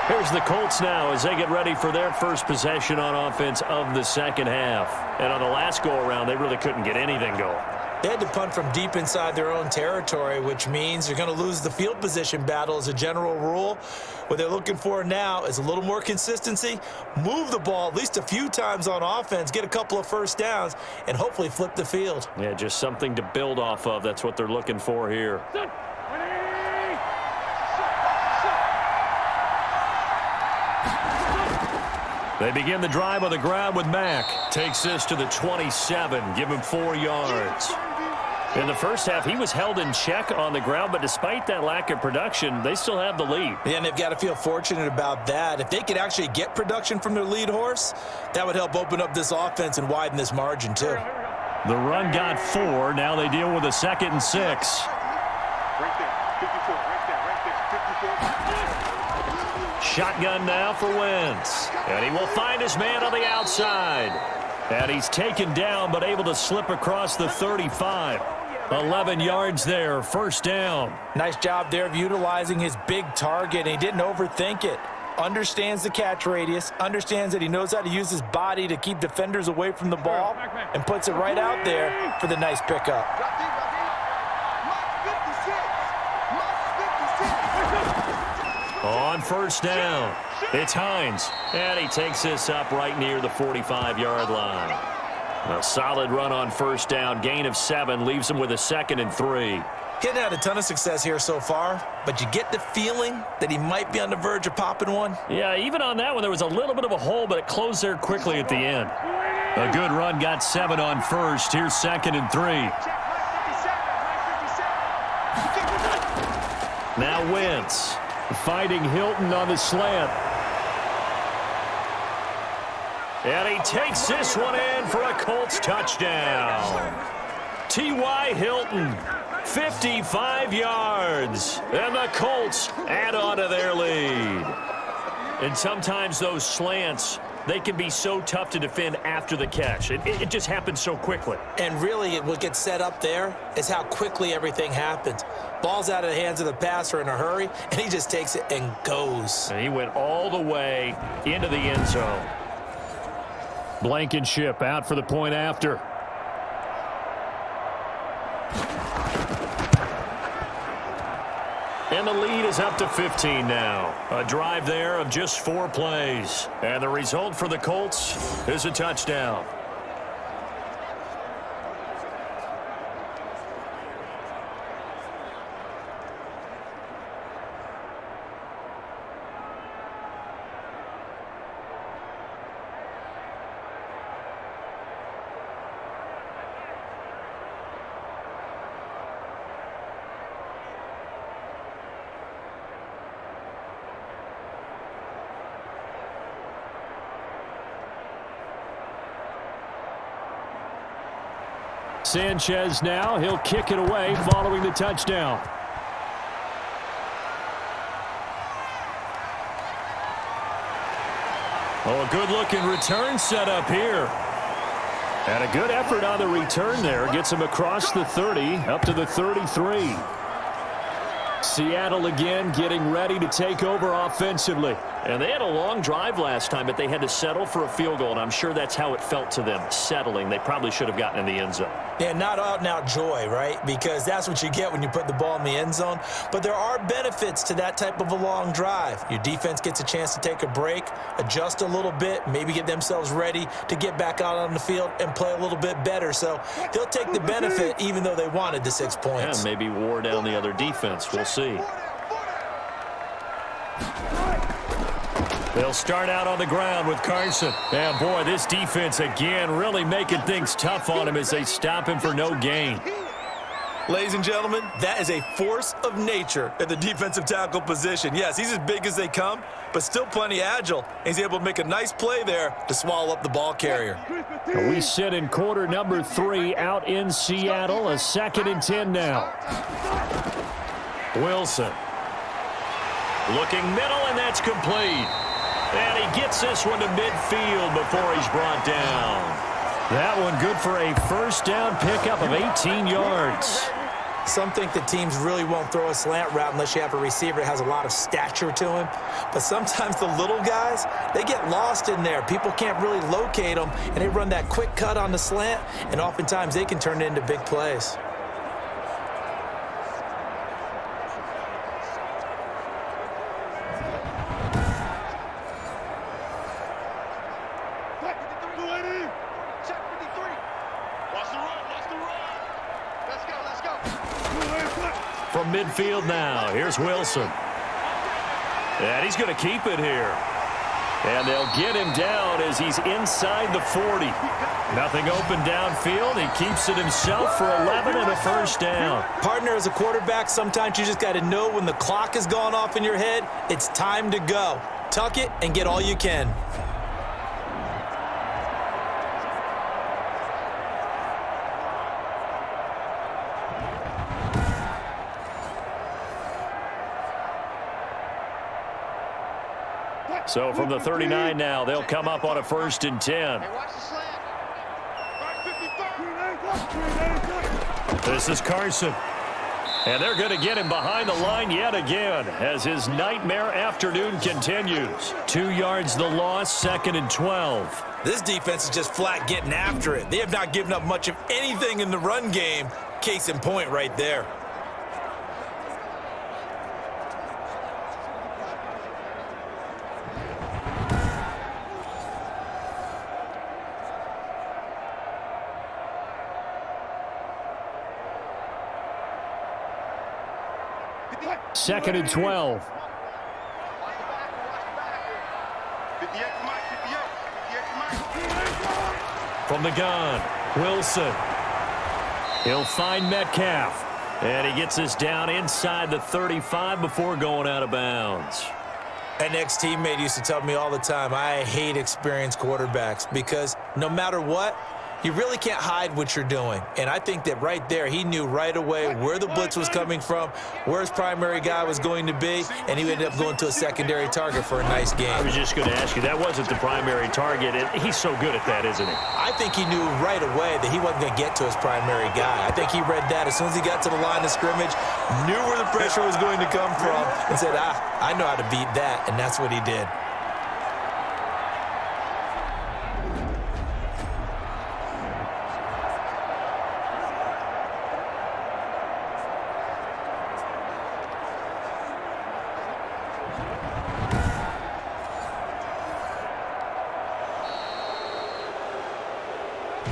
Here's the Colts now as they get ready for their first possession on offense of the 2nd half. And on the last go-around, they really couldn't get anything going. They had to punt from deep inside their own territory, which means you're going to lose the field position battle as a general rule. What they're looking for now is a little more consistency, move the ball at least a few times on offense, get a couple of 1st downs, and hopefully flip the field. Yeah, just something to build off of. That's what they're looking for here. They begin the drive on the ground with Mack. Takes this to the 27. Give him 4 yards. In the first half, he was held in check on the ground, but despite that lack of production, they still have the lead. Yeah, and they've got to feel fortunate about that. If they could actually get production from their lead horse, that would help open up this offense and widen this margin, too. The run got 4. Now they deal with a 2nd and 6. Right there, 54, right there, 54. Shotgun now for Wentz. And he will find his man on the outside. And he's taken down, but able to slip across the 35. 11 yards there, 1st down. Nice job there of utilizing his big target, and he didn't overthink it. Understands the catch radius, understands that he knows how to use his body to keep defenders away from the ball, and puts it right out there for the nice pickup. On 1st down, it's Hines, and he takes this up right near the 45-yard line. A solid run on 1st down, gain of 7, leaves him with a 2nd and 3. He hasn't had a ton of success here so far, but you get the feeling that he might be on the verge of popping one. Yeah, even on that one, there was a little bit of a hole, but it closed there quickly at the end. A good run, got 7 on 1st. Here's 2nd and 3. Now Wentz. Fighting Hilton on the slant. And he takes this one in for a Colts touchdown. T.Y. Hilton, 55 yards. And the Colts add on to their lead. And sometimes those slants, they can be so tough to defend after the catch. It just happens so quickly. And really, what gets set up there is how quickly everything happens. Ball's out of the hands of the passer in a hurry, and he just takes it and goes. And he went all the way into the end zone. Blankenship out for the point after. And the lead is up to 15 now. A drive there of just 4 plays. And the result for the Colts is a touchdown. Sanchez now, he'll kick it away following the touchdown. Oh, a good-looking return set up here. And a good effort on the return there. Gets him across the 30, up to the 33. Seattle again getting ready to take over offensively. And they had a long drive last time, but they had to settle for a field goal, and I'm sure that's how it felt to them, settling. They probably should have gotten in the end zone. Yeah, not out-and-out joy, right? Because that's what you get when you put the ball in the end zone. But there are benefits to that type of a long drive. Your defense gets a chance to take a break, adjust a little bit, maybe get themselves ready to get back out on the field and play a little bit better. So they'll take the benefit even though they wanted the 6 points. Yeah, maybe wore down the other defense. We'll see. They'll start out on the ground with Carson. And, boy, this defense, again, really making things tough on him as they stop him for no gain. Ladies and gentlemen, that is a force of nature at the defensive tackle position. Yes, he's as big as they come, but still plenty agile. He's able to make a nice play there to swallow up the ball carrier. We sit in quarter number 3 out in Seattle. A 2nd and 10 now. Wilson. Looking middle, and that's complete. And he gets this one to midfield before he's brought down. That one good for a first down pickup of 18 yards. Some think that teams really won't throw a slant route unless you have a receiver that has a lot of stature to him. But sometimes the little guys, they get lost in there. People can't really locate them, and they run that quick cut on the slant, and oftentimes they can turn it into big plays. From midfield now, here's Wilson. And he's going to keep it here. And they'll get him down as he's inside the 40. Nothing open downfield. He keeps it himself for 11 and a first down. Partner, as a quarterback, sometimes you just got to know when the clock has gone off in your head, it's time to go. Tuck it and get all you can. So from the 39 now, they'll come up on a 1st and 10. This is Carson. And they're going to get him behind the line yet again as his nightmare afternoon continues. 2 yards the loss, 2nd and 12. This defense is just flat getting after it. They have not given up much of anything in the run game. Case in point right there. Second and 12. From the gun, Wilson. He'll find Metcalf. And he gets this down inside the 35 before going out of bounds. An ex-teammate used to tell me all the time, I hate experienced quarterbacks because no matter what, You really can't hide what you're doing. And I think that right there, he knew right away where the blitz was coming from, where his primary guy was going to be, and he ended up going to a secondary target for a nice game. I was just going to ask you, that wasn't the primary target, and he's so good at that, isn't he? I think he knew right away that he wasn't going to get to his primary guy. I think he read that as soon as he got to the line of scrimmage, knew where the pressure was going to come from, and said, I know how to beat that, and that's what he did.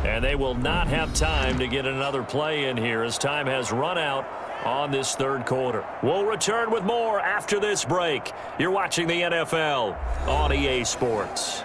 And they will not have time to get another play in here as time has run out on this third quarter. We'll return with more after this break. You're watching the NFL on EA Sports.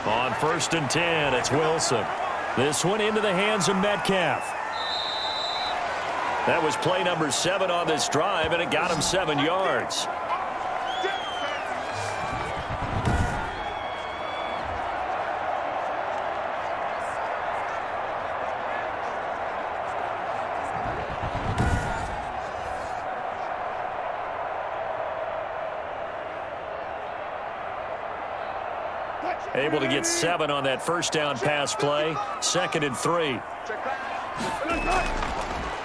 On 1st and 10, it's Wilson. This one into the hands of Metcalf. That was play number 7 on this drive, and it got him 7 yards. Able to get 7 on that first down pass play. 2nd and 3.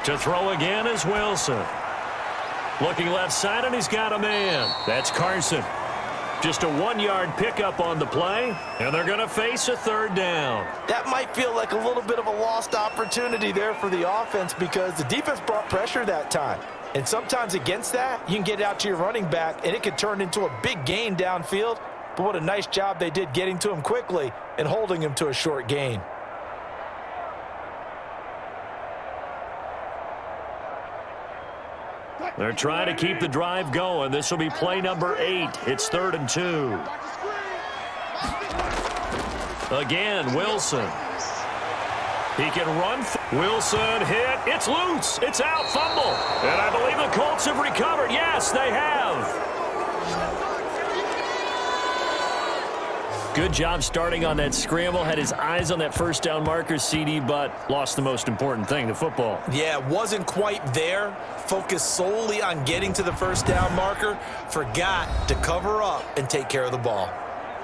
To throw again is Wilson. Looking left side, and he's got a man. That's Carson. Just a 1-yard pickup on the play, and they're going to face a 3rd down. That might feel like a little bit of a lost opportunity there for the offense because the defense brought pressure that time. And sometimes against that, you can get out to your running back, and it could turn into a big gain downfield. But what a nice job they did getting to him quickly and holding him to a short gain. They're trying to keep the drive going. This will be play number 8. It's 3rd and 2. Again, Wilson. He can run. Wilson hit. It's loose. It's out. Fumble. And I believe the Colts have recovered. Yes, they have. Good job starting on that scramble. Had his eyes on that first down marker, CD, but lost the most important thing, the football. Yeah, wasn't quite there. Focused solely on getting to the first down marker. Forgot to cover up and take care of the ball.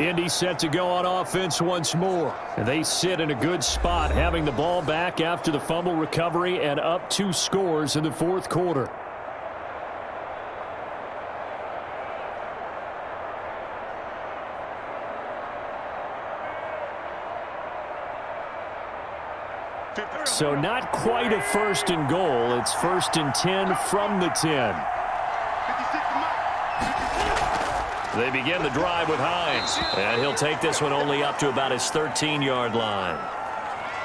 Indy set to go on offense once more. And they sit in a good spot, having the ball back after the fumble recovery and up 2 scores in the 4th quarter. So not quite a 1st and goal. It's 1st and 10 from the 10. They begin the drive with Hines. And he'll take this one only up to about his 13-yard line.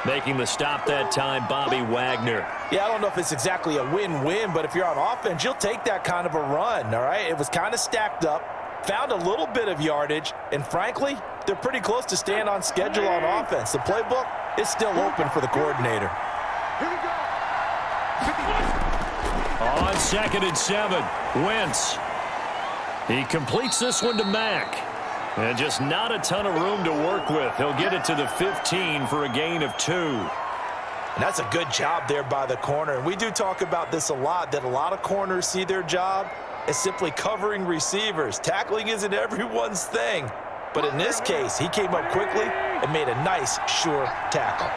Making the stop that time, Bobby Wagner. Yeah, I don't know if it's exactly a win-win, but if you're on offense, you'll take that kind of a run, all right? It was kind of stacked up, found a little bit of yardage, and frankly, they're pretty close to staying on schedule on offense. The playbook is still open for the coordinator. On 2nd and 7, Wentz. He completes this one to Mack. And just not a ton of room to work with. He'll get it to the 15 for a gain of 2. And that's a good job there by the corner. And we do talk about this a lot, that a lot of corners see their job as simply covering receivers. Tackling isn't everyone's thing. But in this case, he came up quickly and made a nice, sure tackle.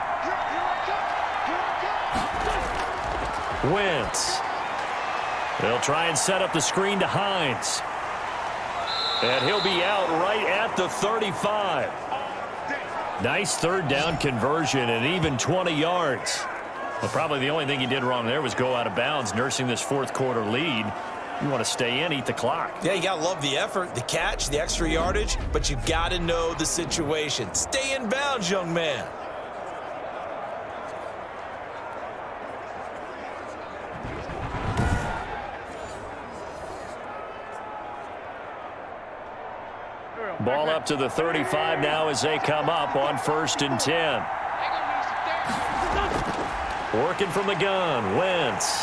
Wentz. They'll try and set up the screen to Hines. And he'll be out right at the 35. Nice 3rd down conversion and even 20 yards. Well, probably the only thing he did wrong there was go out of bounds, nursing this 4th quarter lead. You want to stay in, eat the clock. Yeah, you got to love the effort, the catch, the extra yardage, but you got to know the situation. Stay in bounds, young man. Ball up to the 35 now as they come up on 1st and 10. Working from the gun, Wentz.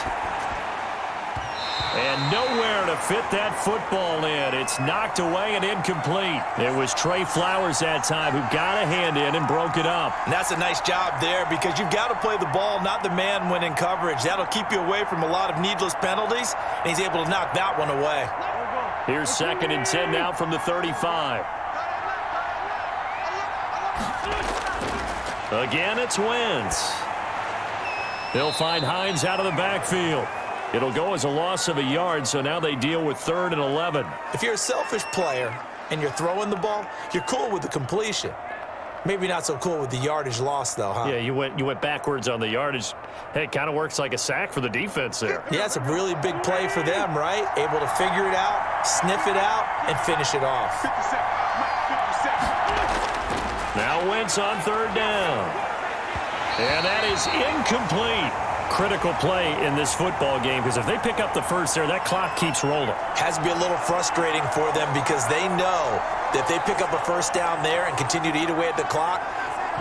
And nowhere to fit that football in. It's knocked away and incomplete. It was Trey Flowers that time who got a hand in and broke it up. And that's a nice job there because you've got to play the ball, not the man when in coverage. That'll keep you away from a lot of needless penalties, and he's able to knock that one away. Here's 2nd and 10 now from the 35. Again, it's Wentz. They'll find Hines out of the backfield. It'll go as a loss of a yard, so now they deal with 3rd and 11. If you're a selfish player and you're throwing the ball, you're cool with the completion. Maybe not so cool with the yardage loss, though, huh? Yeah, you went backwards on the yardage. Hey, it kind of works like a sack for the defense there. Yeah, it's a really big play for them, right? Able to figure it out, sniff it out, and finish it off. 50 seconds. Mike, 50 seconds. Now Wentz on 3rd down. And that is incomplete. Critical play in this football game because if they pick up the first there, that clock keeps rolling. Has to be a little frustrating for them because they know that if they pick up a first down there and continue to eat away at the clock,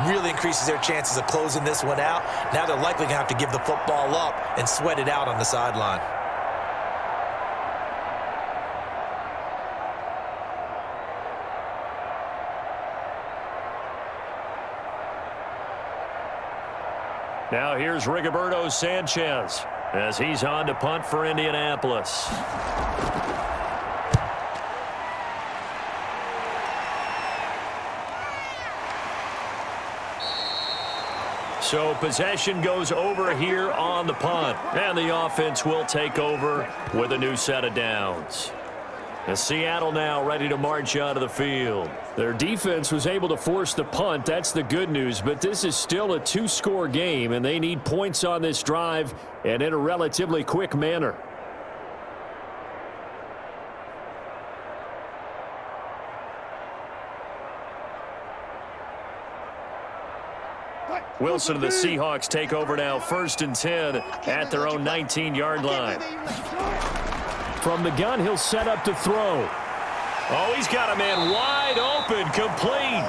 really increases their chances of closing this one out. Now they're likely going to have to give the football up and sweat it out on the sideline. Now here's Rigoberto Sanchez as he's on to punt for Indianapolis. So possession goes over here on the punt, and the offense will take over with a new set of downs. And Seattle now ready to march out of the field. Their defense was able to force the punt. That's the good news. But this is still a 2-score game, and they need points on this drive and in a relatively quick manner. Wilson and the Seahawks take over now, 1st and 10 at their own 19-yard line. From the gun, he'll set up to throw. Oh, he's got a man wide open, complete.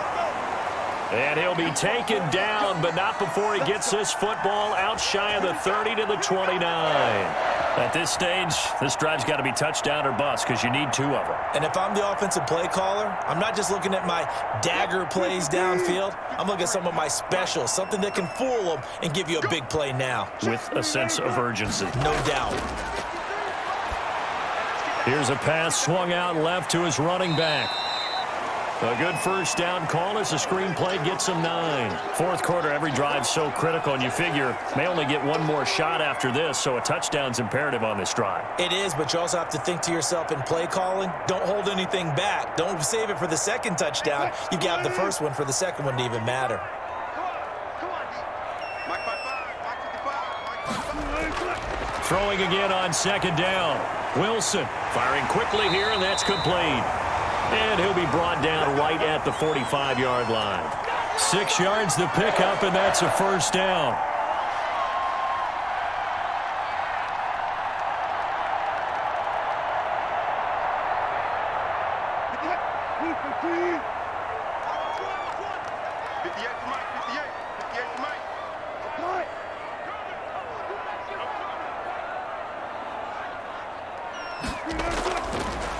And he'll be taken down, but not before he gets this football out shy of the 30 to the 29. At this stage, this drive's got to be touchdown or bust because you need 2 of them. And if I'm the offensive play caller, I'm not just looking at my dagger plays downfield. I'm looking at some of my specials, something that can fool them and give you a big play now. With a sense of urgency. No doubt. Here's a pass swung out left to his running back. A good first down call as the screen play gets him 9. 4th quarter, every drive's so critical, and you figure may only get one more shot after this, so a touchdown's imperative on this drive. It is, but you also have to think to yourself in play calling, don't hold anything back. Don't save it for the 2nd touchdown. You got the first one for the 2nd one to even matter. Come on, D. Mike 55, Mike 55. Throwing again on 2nd down. Wilson firing quickly here, and that's complete. And he'll be brought down right at the 45-yard line. 6 yards to pick up, and that's a first down.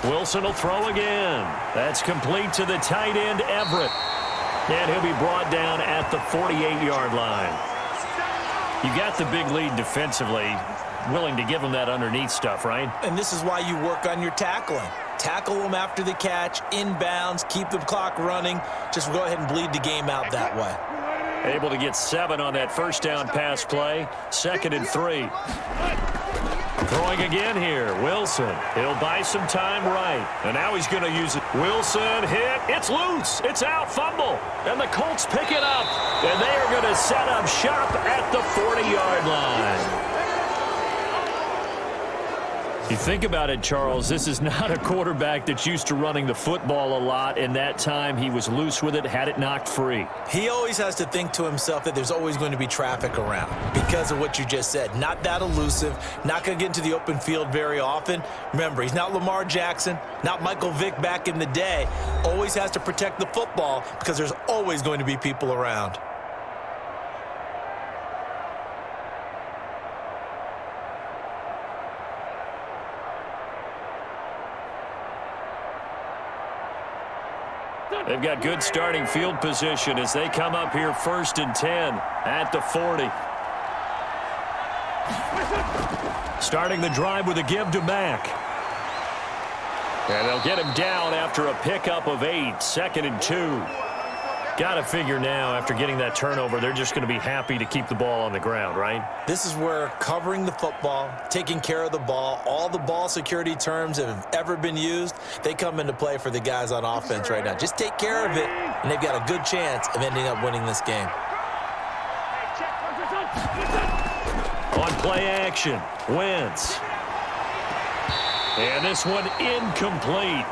Wilson will throw again. That's complete to the tight end, Everett. And he'll be brought down at the 48-yard line. You got the big lead defensively, willing to give them that underneath stuff, right? And this is why you work on your tackling. Tackle them after the catch, inbounds, keep the clock running. Just go ahead and bleed the game out that way. Able to get 7 on that first down pass play. 2nd and 3. Throwing again here, Wilson. He'll buy some time right. And now he's going to use it. Wilson hit. It's loose. It's out. Fumble. And the Colts pick it up. And they are going to set up shop at the 40-yard line. You think about it, Charles, this is not a quarterback that's used to running the football a lot, and that time he was loose with it, had it knocked free. He always has to think to himself that there's always going to be traffic around because of what you just said. Not that elusive, not going to get into the open field very often. Remember, he's not Lamar Jackson, not Michael Vick back in the day. Always has to protect the football because there's always going to be people around. They've got good starting field position as they come up here 1st and 10 at the 40. Starting the drive with a give to Mack. And they'll get him down after a pickup of 8, 2nd and 2. Got to figure now, after getting that turnover, they're just going to be happy to keep the ball on the ground, right? This is where covering the football, taking care of the ball, all the ball security terms that have ever been used, they come into play for the guys on offense right now. Just take care of it, and they've got a good chance of ending up winning this game. On play action, Wentz. And this one incomplete.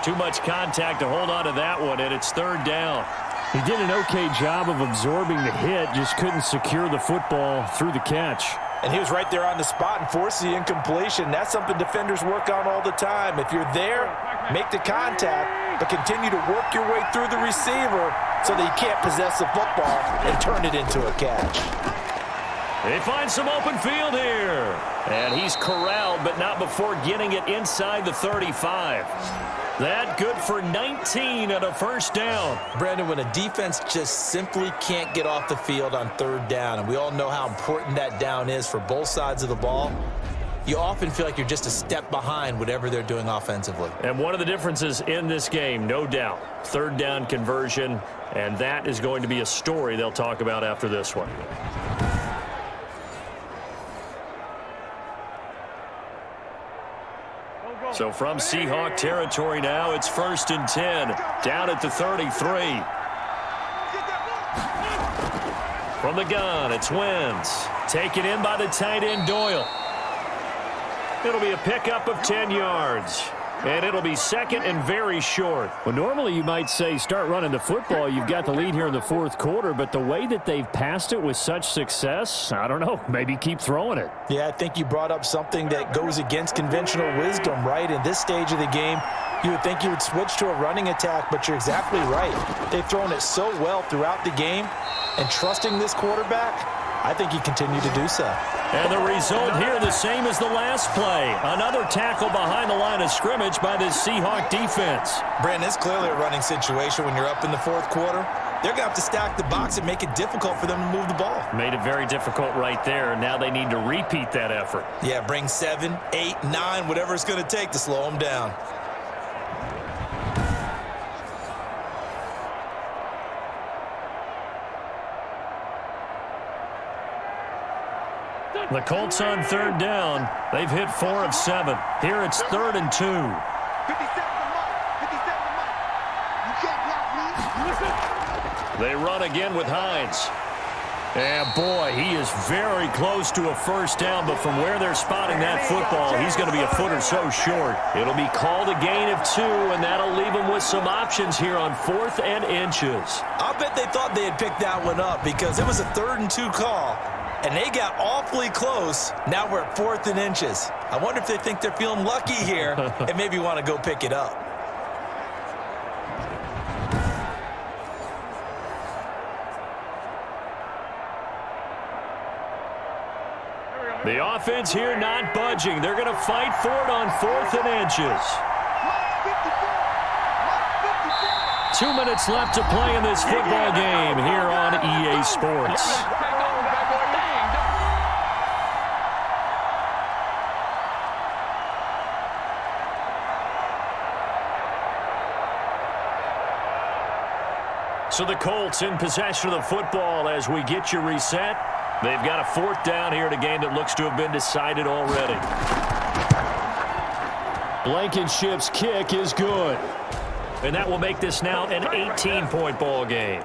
Too much contact to hold on to that one, and it's 3rd down. He did an okay job of absorbing the hit, just couldn't secure the football through the catch. And he was right there on the spot and forced the incompletion. That's something defenders work on all the time. If you're there, make the contact, but continue to work your way through the receiver so that he can't possess the football and turn it into a catch. They find some open field here. And he's corralled, but not before getting it inside the 35. That good for 19 and a 1st down. Brandon, when a defense just simply can't get off the field on 3rd down, and we all know how important that down is for both sides of the ball, you often feel like you're just a step behind whatever they're doing offensively. And one of the differences in this game, no doubt, 3rd down conversion, and that is going to be a story they'll talk about after this one. So from Seahawk territory now, it's 1st and 10, down at the 33. From the gun, it's Wentz. Taken in by the tight end, Doyle. It'll be a pickup of 10 yards. And it'll be 2nd and very short. Well, normally you might say start running the football. You've got the lead here in the 4th quarter, but the way that they've passed it with such success, I don't know, maybe keep throwing it. Yeah, I think you brought up something that goes against conventional wisdom, right? In this stage of the game, you would think you would switch to a running attack, but you're exactly right. They've thrown it so well throughout the game, and trusting this quarterback, I think he continued to do so. And the result here the same as the last play. Another tackle behind the line of scrimmage by this Seahawk defense. Brandon, it's clearly a running situation when you're up in the 4th quarter. They're going to have to stack the box and make it difficult for them to move the ball. Made it very difficult right there. Now they need to repeat that effort. Yeah, bring 7, 8, 9, whatever it's going to take to slow them down. The Colts on 3rd down. They've hit 4 of 7. Here it's 3rd and 2. 57 to Mike. 57 to Mike. You can't block me. They run again with Hines. And boy, he is very close to a 1st down, but from where they're spotting that football, he's going to be a foot or so short. It'll be called a gain of 2, and that'll leave him with some options here on 4th and inches. I'll bet they thought they had picked that one up because it was a 3rd and 2 call. And they got awfully close. Now we're at 4th and inches. I wonder if they think they're feeling lucky here and maybe want to go pick it up. The offense here not budging. They're going to fight for it on 4th and inches. 2 minutes left to play in this football game here on EA Sports. So the Colts in possession of the football as we get you reset. They've got a 4th down here in a game that looks to have been decided already. Blankenship's kick is good. And that will make this now an 18-point ball game.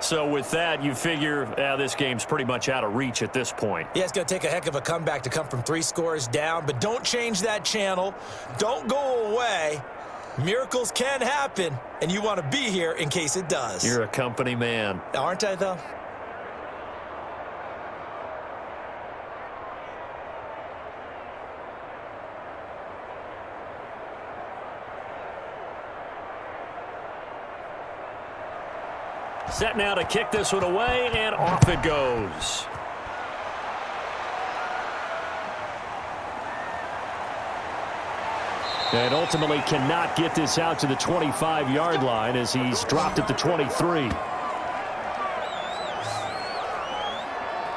So with that, you figure this game's pretty much out of reach at this point. Yeah, it's going to take a heck of a comeback to come from 3 scores down, but don't change that channel. Don't go away. Miracles can happen, and you want to be here in case it does. You're a company man. Aren't I, though? Set now to kick this one away, and off it goes. And ultimately cannot get this out to the 25-yard line as he's dropped at the 23.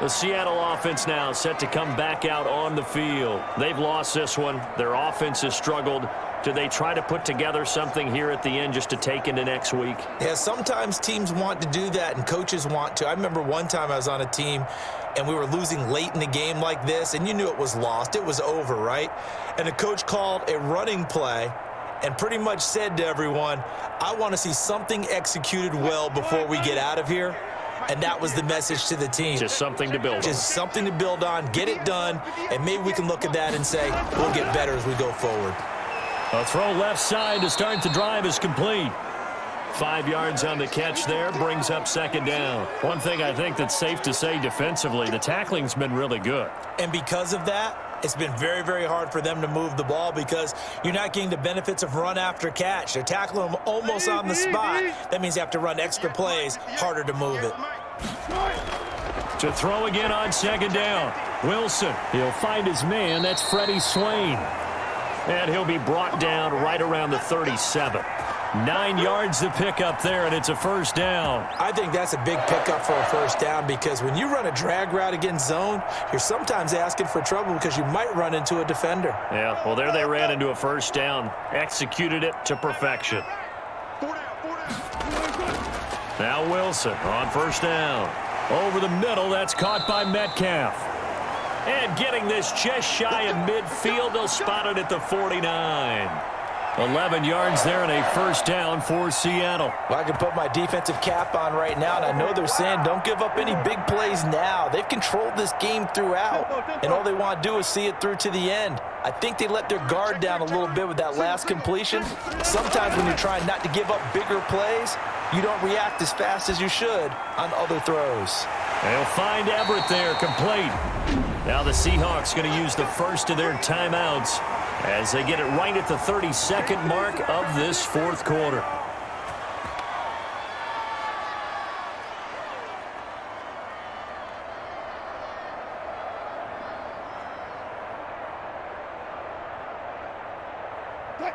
The Seattle offense now set to come back out on the field. They've lost this one. Their offense has struggled. Do they try to put together something here at the end just to take into next week? Yeah, sometimes teams want to do that and coaches want to. I remember one time I was on a team and we were losing late in the game like this, and you knew it was lost. It was over, right? And the coach called a running play and pretty much said to everyone, I want to see something executed well before we get out of here. And that was the message to the team. Just something to build on. Just something to build on, get it done, and maybe we can look at that and say, we'll get better as we go forward. A throw left side to start the drive is complete. 5 yards on the catch there, brings up second down. One thing I think that's safe to say defensively, the tackling's been really good. And because of that, it's been very, very hard for them to move the ball because you're not getting the benefits of run after catch. They're tackling them almost on the spot. That means you have to run extra plays, harder to move it. To throw again on second down. Wilson, he'll find his man. That's Freddie Swain. And he'll be brought down right around the 37. 9 yards to pick up there, and it's a first down. I think that's a big pickup for a first down because when you run a drag route against zone, you're sometimes asking for trouble because you might run into a defender. Yeah, well, there they ran into a first down. Executed it to perfection. Now Wilson on first down. Over the middle, that's caught by Metcalf. And getting this just shy of midfield, they'll spot it at the 49. 11 yards there and a first down for Seattle. Well, I can put my defensive cap on right now, and I know they're saying don't give up any big plays now. They've controlled this game throughout, and all they want to do is see it through to the end. I think they let their guard down a little bit with that last completion. Sometimes when you're trying not to give up bigger plays, you don't react as fast as you should on other throws. They'll find Everett there, complete. Now the Seahawks going to use the first of their timeouts as they get it right at the 32nd mark of this fourth quarter.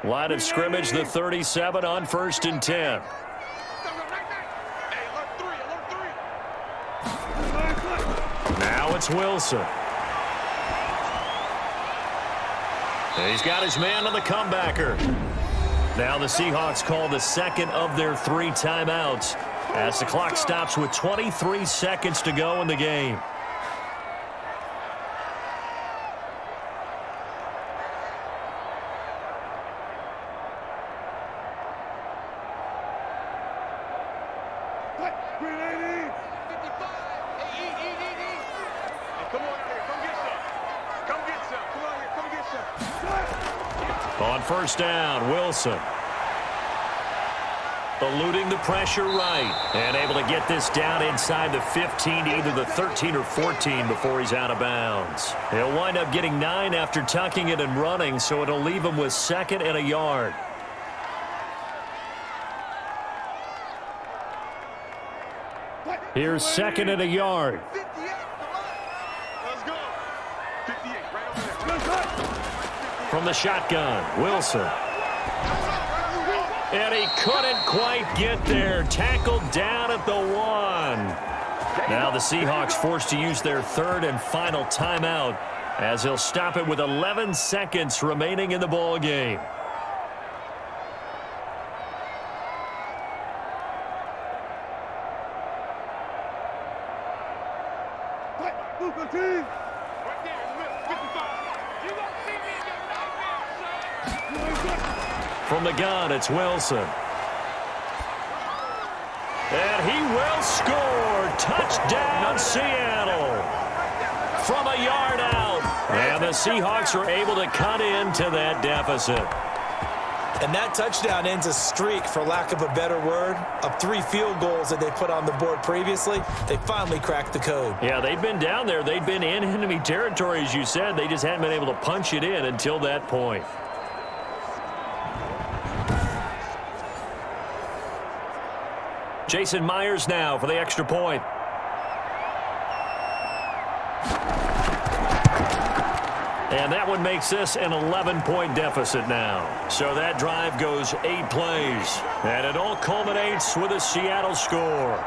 Line of scrimmage, the 37 on 1st and 10. Now it's Wilson. He's got his man on the comebacker. Now the Seahawks call the second of their 3 timeouts as the clock stops with 23 seconds to go in the game. On first down, Wilson. Eluding the pressure right. And able to get this down inside the 15 to either the 13 or 14 before he's out of bounds. He'll wind up getting 9 after tucking it and running, so it'll leave him with 2nd and a yard. Here's 2nd and a yard. From the shotgun, Wilson. And he couldn't quite get there. Tackled down at the 1. Now the Seahawks forced to use their 3rd and final timeout as he'll stop it with 11 seconds remaining in the ball game. From the gun, it's Wilson. And he will score. Touchdown, Seattle. From a yard out. And the Seahawks are able to cut into that deficit. And that touchdown ends a streak, for lack of a better word, of 3 field goals that they put on the board previously. They finally cracked the code. Yeah, they'd been down there. They'd been in enemy territory, as you said. They just hadn't been able to punch it in until that point. Jason Myers now for the extra point. And that one makes this an 11-point deficit now. So that drive goes 8 plays. And it all culminates with a Seattle score.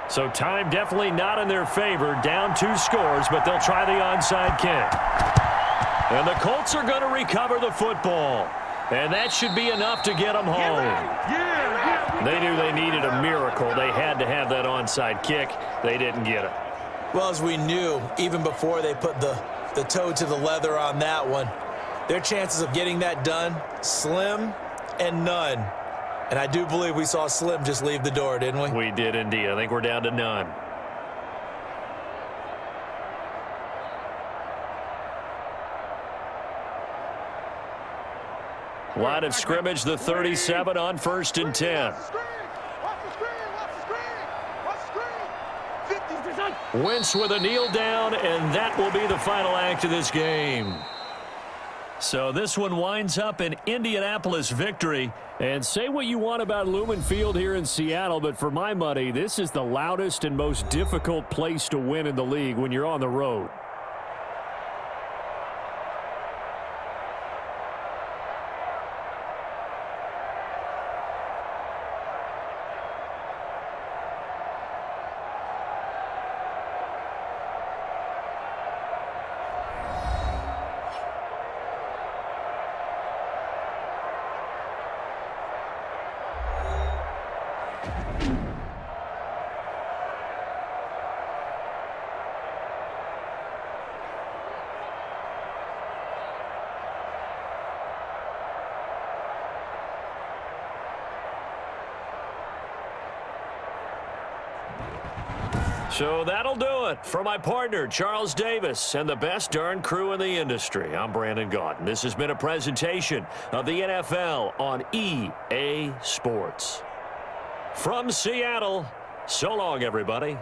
So time definitely not in their favor. Down 2 scores, but they'll try the onside kick. And the Colts are going to recover the football. And that should be enough to get them home. They knew they needed a miracle. They had to have that onside kick. They didn't get it. Well, as we knew, even before they put the toe to the leather on that one, their chances of getting that done, slim and none. And I do believe we saw Slim just leave the door, didn't we? We did indeed. I think we're down to none. Line of scrimmage, the 37 on 1st and 10. Wentz with a kneel down, and that will be the final act of this game. So this one winds up an Indianapolis victory. And say what you want about Lumen Field here in Seattle, but for my money, this is the loudest and most difficult place to win in the league when you're on the road. So that'll do it. For my partner, Charles Davis, and the best darn crew in the industry, I'm Brandon Gaudin. This has been a presentation of the NFL on EA Sports. From Seattle, so long, everybody.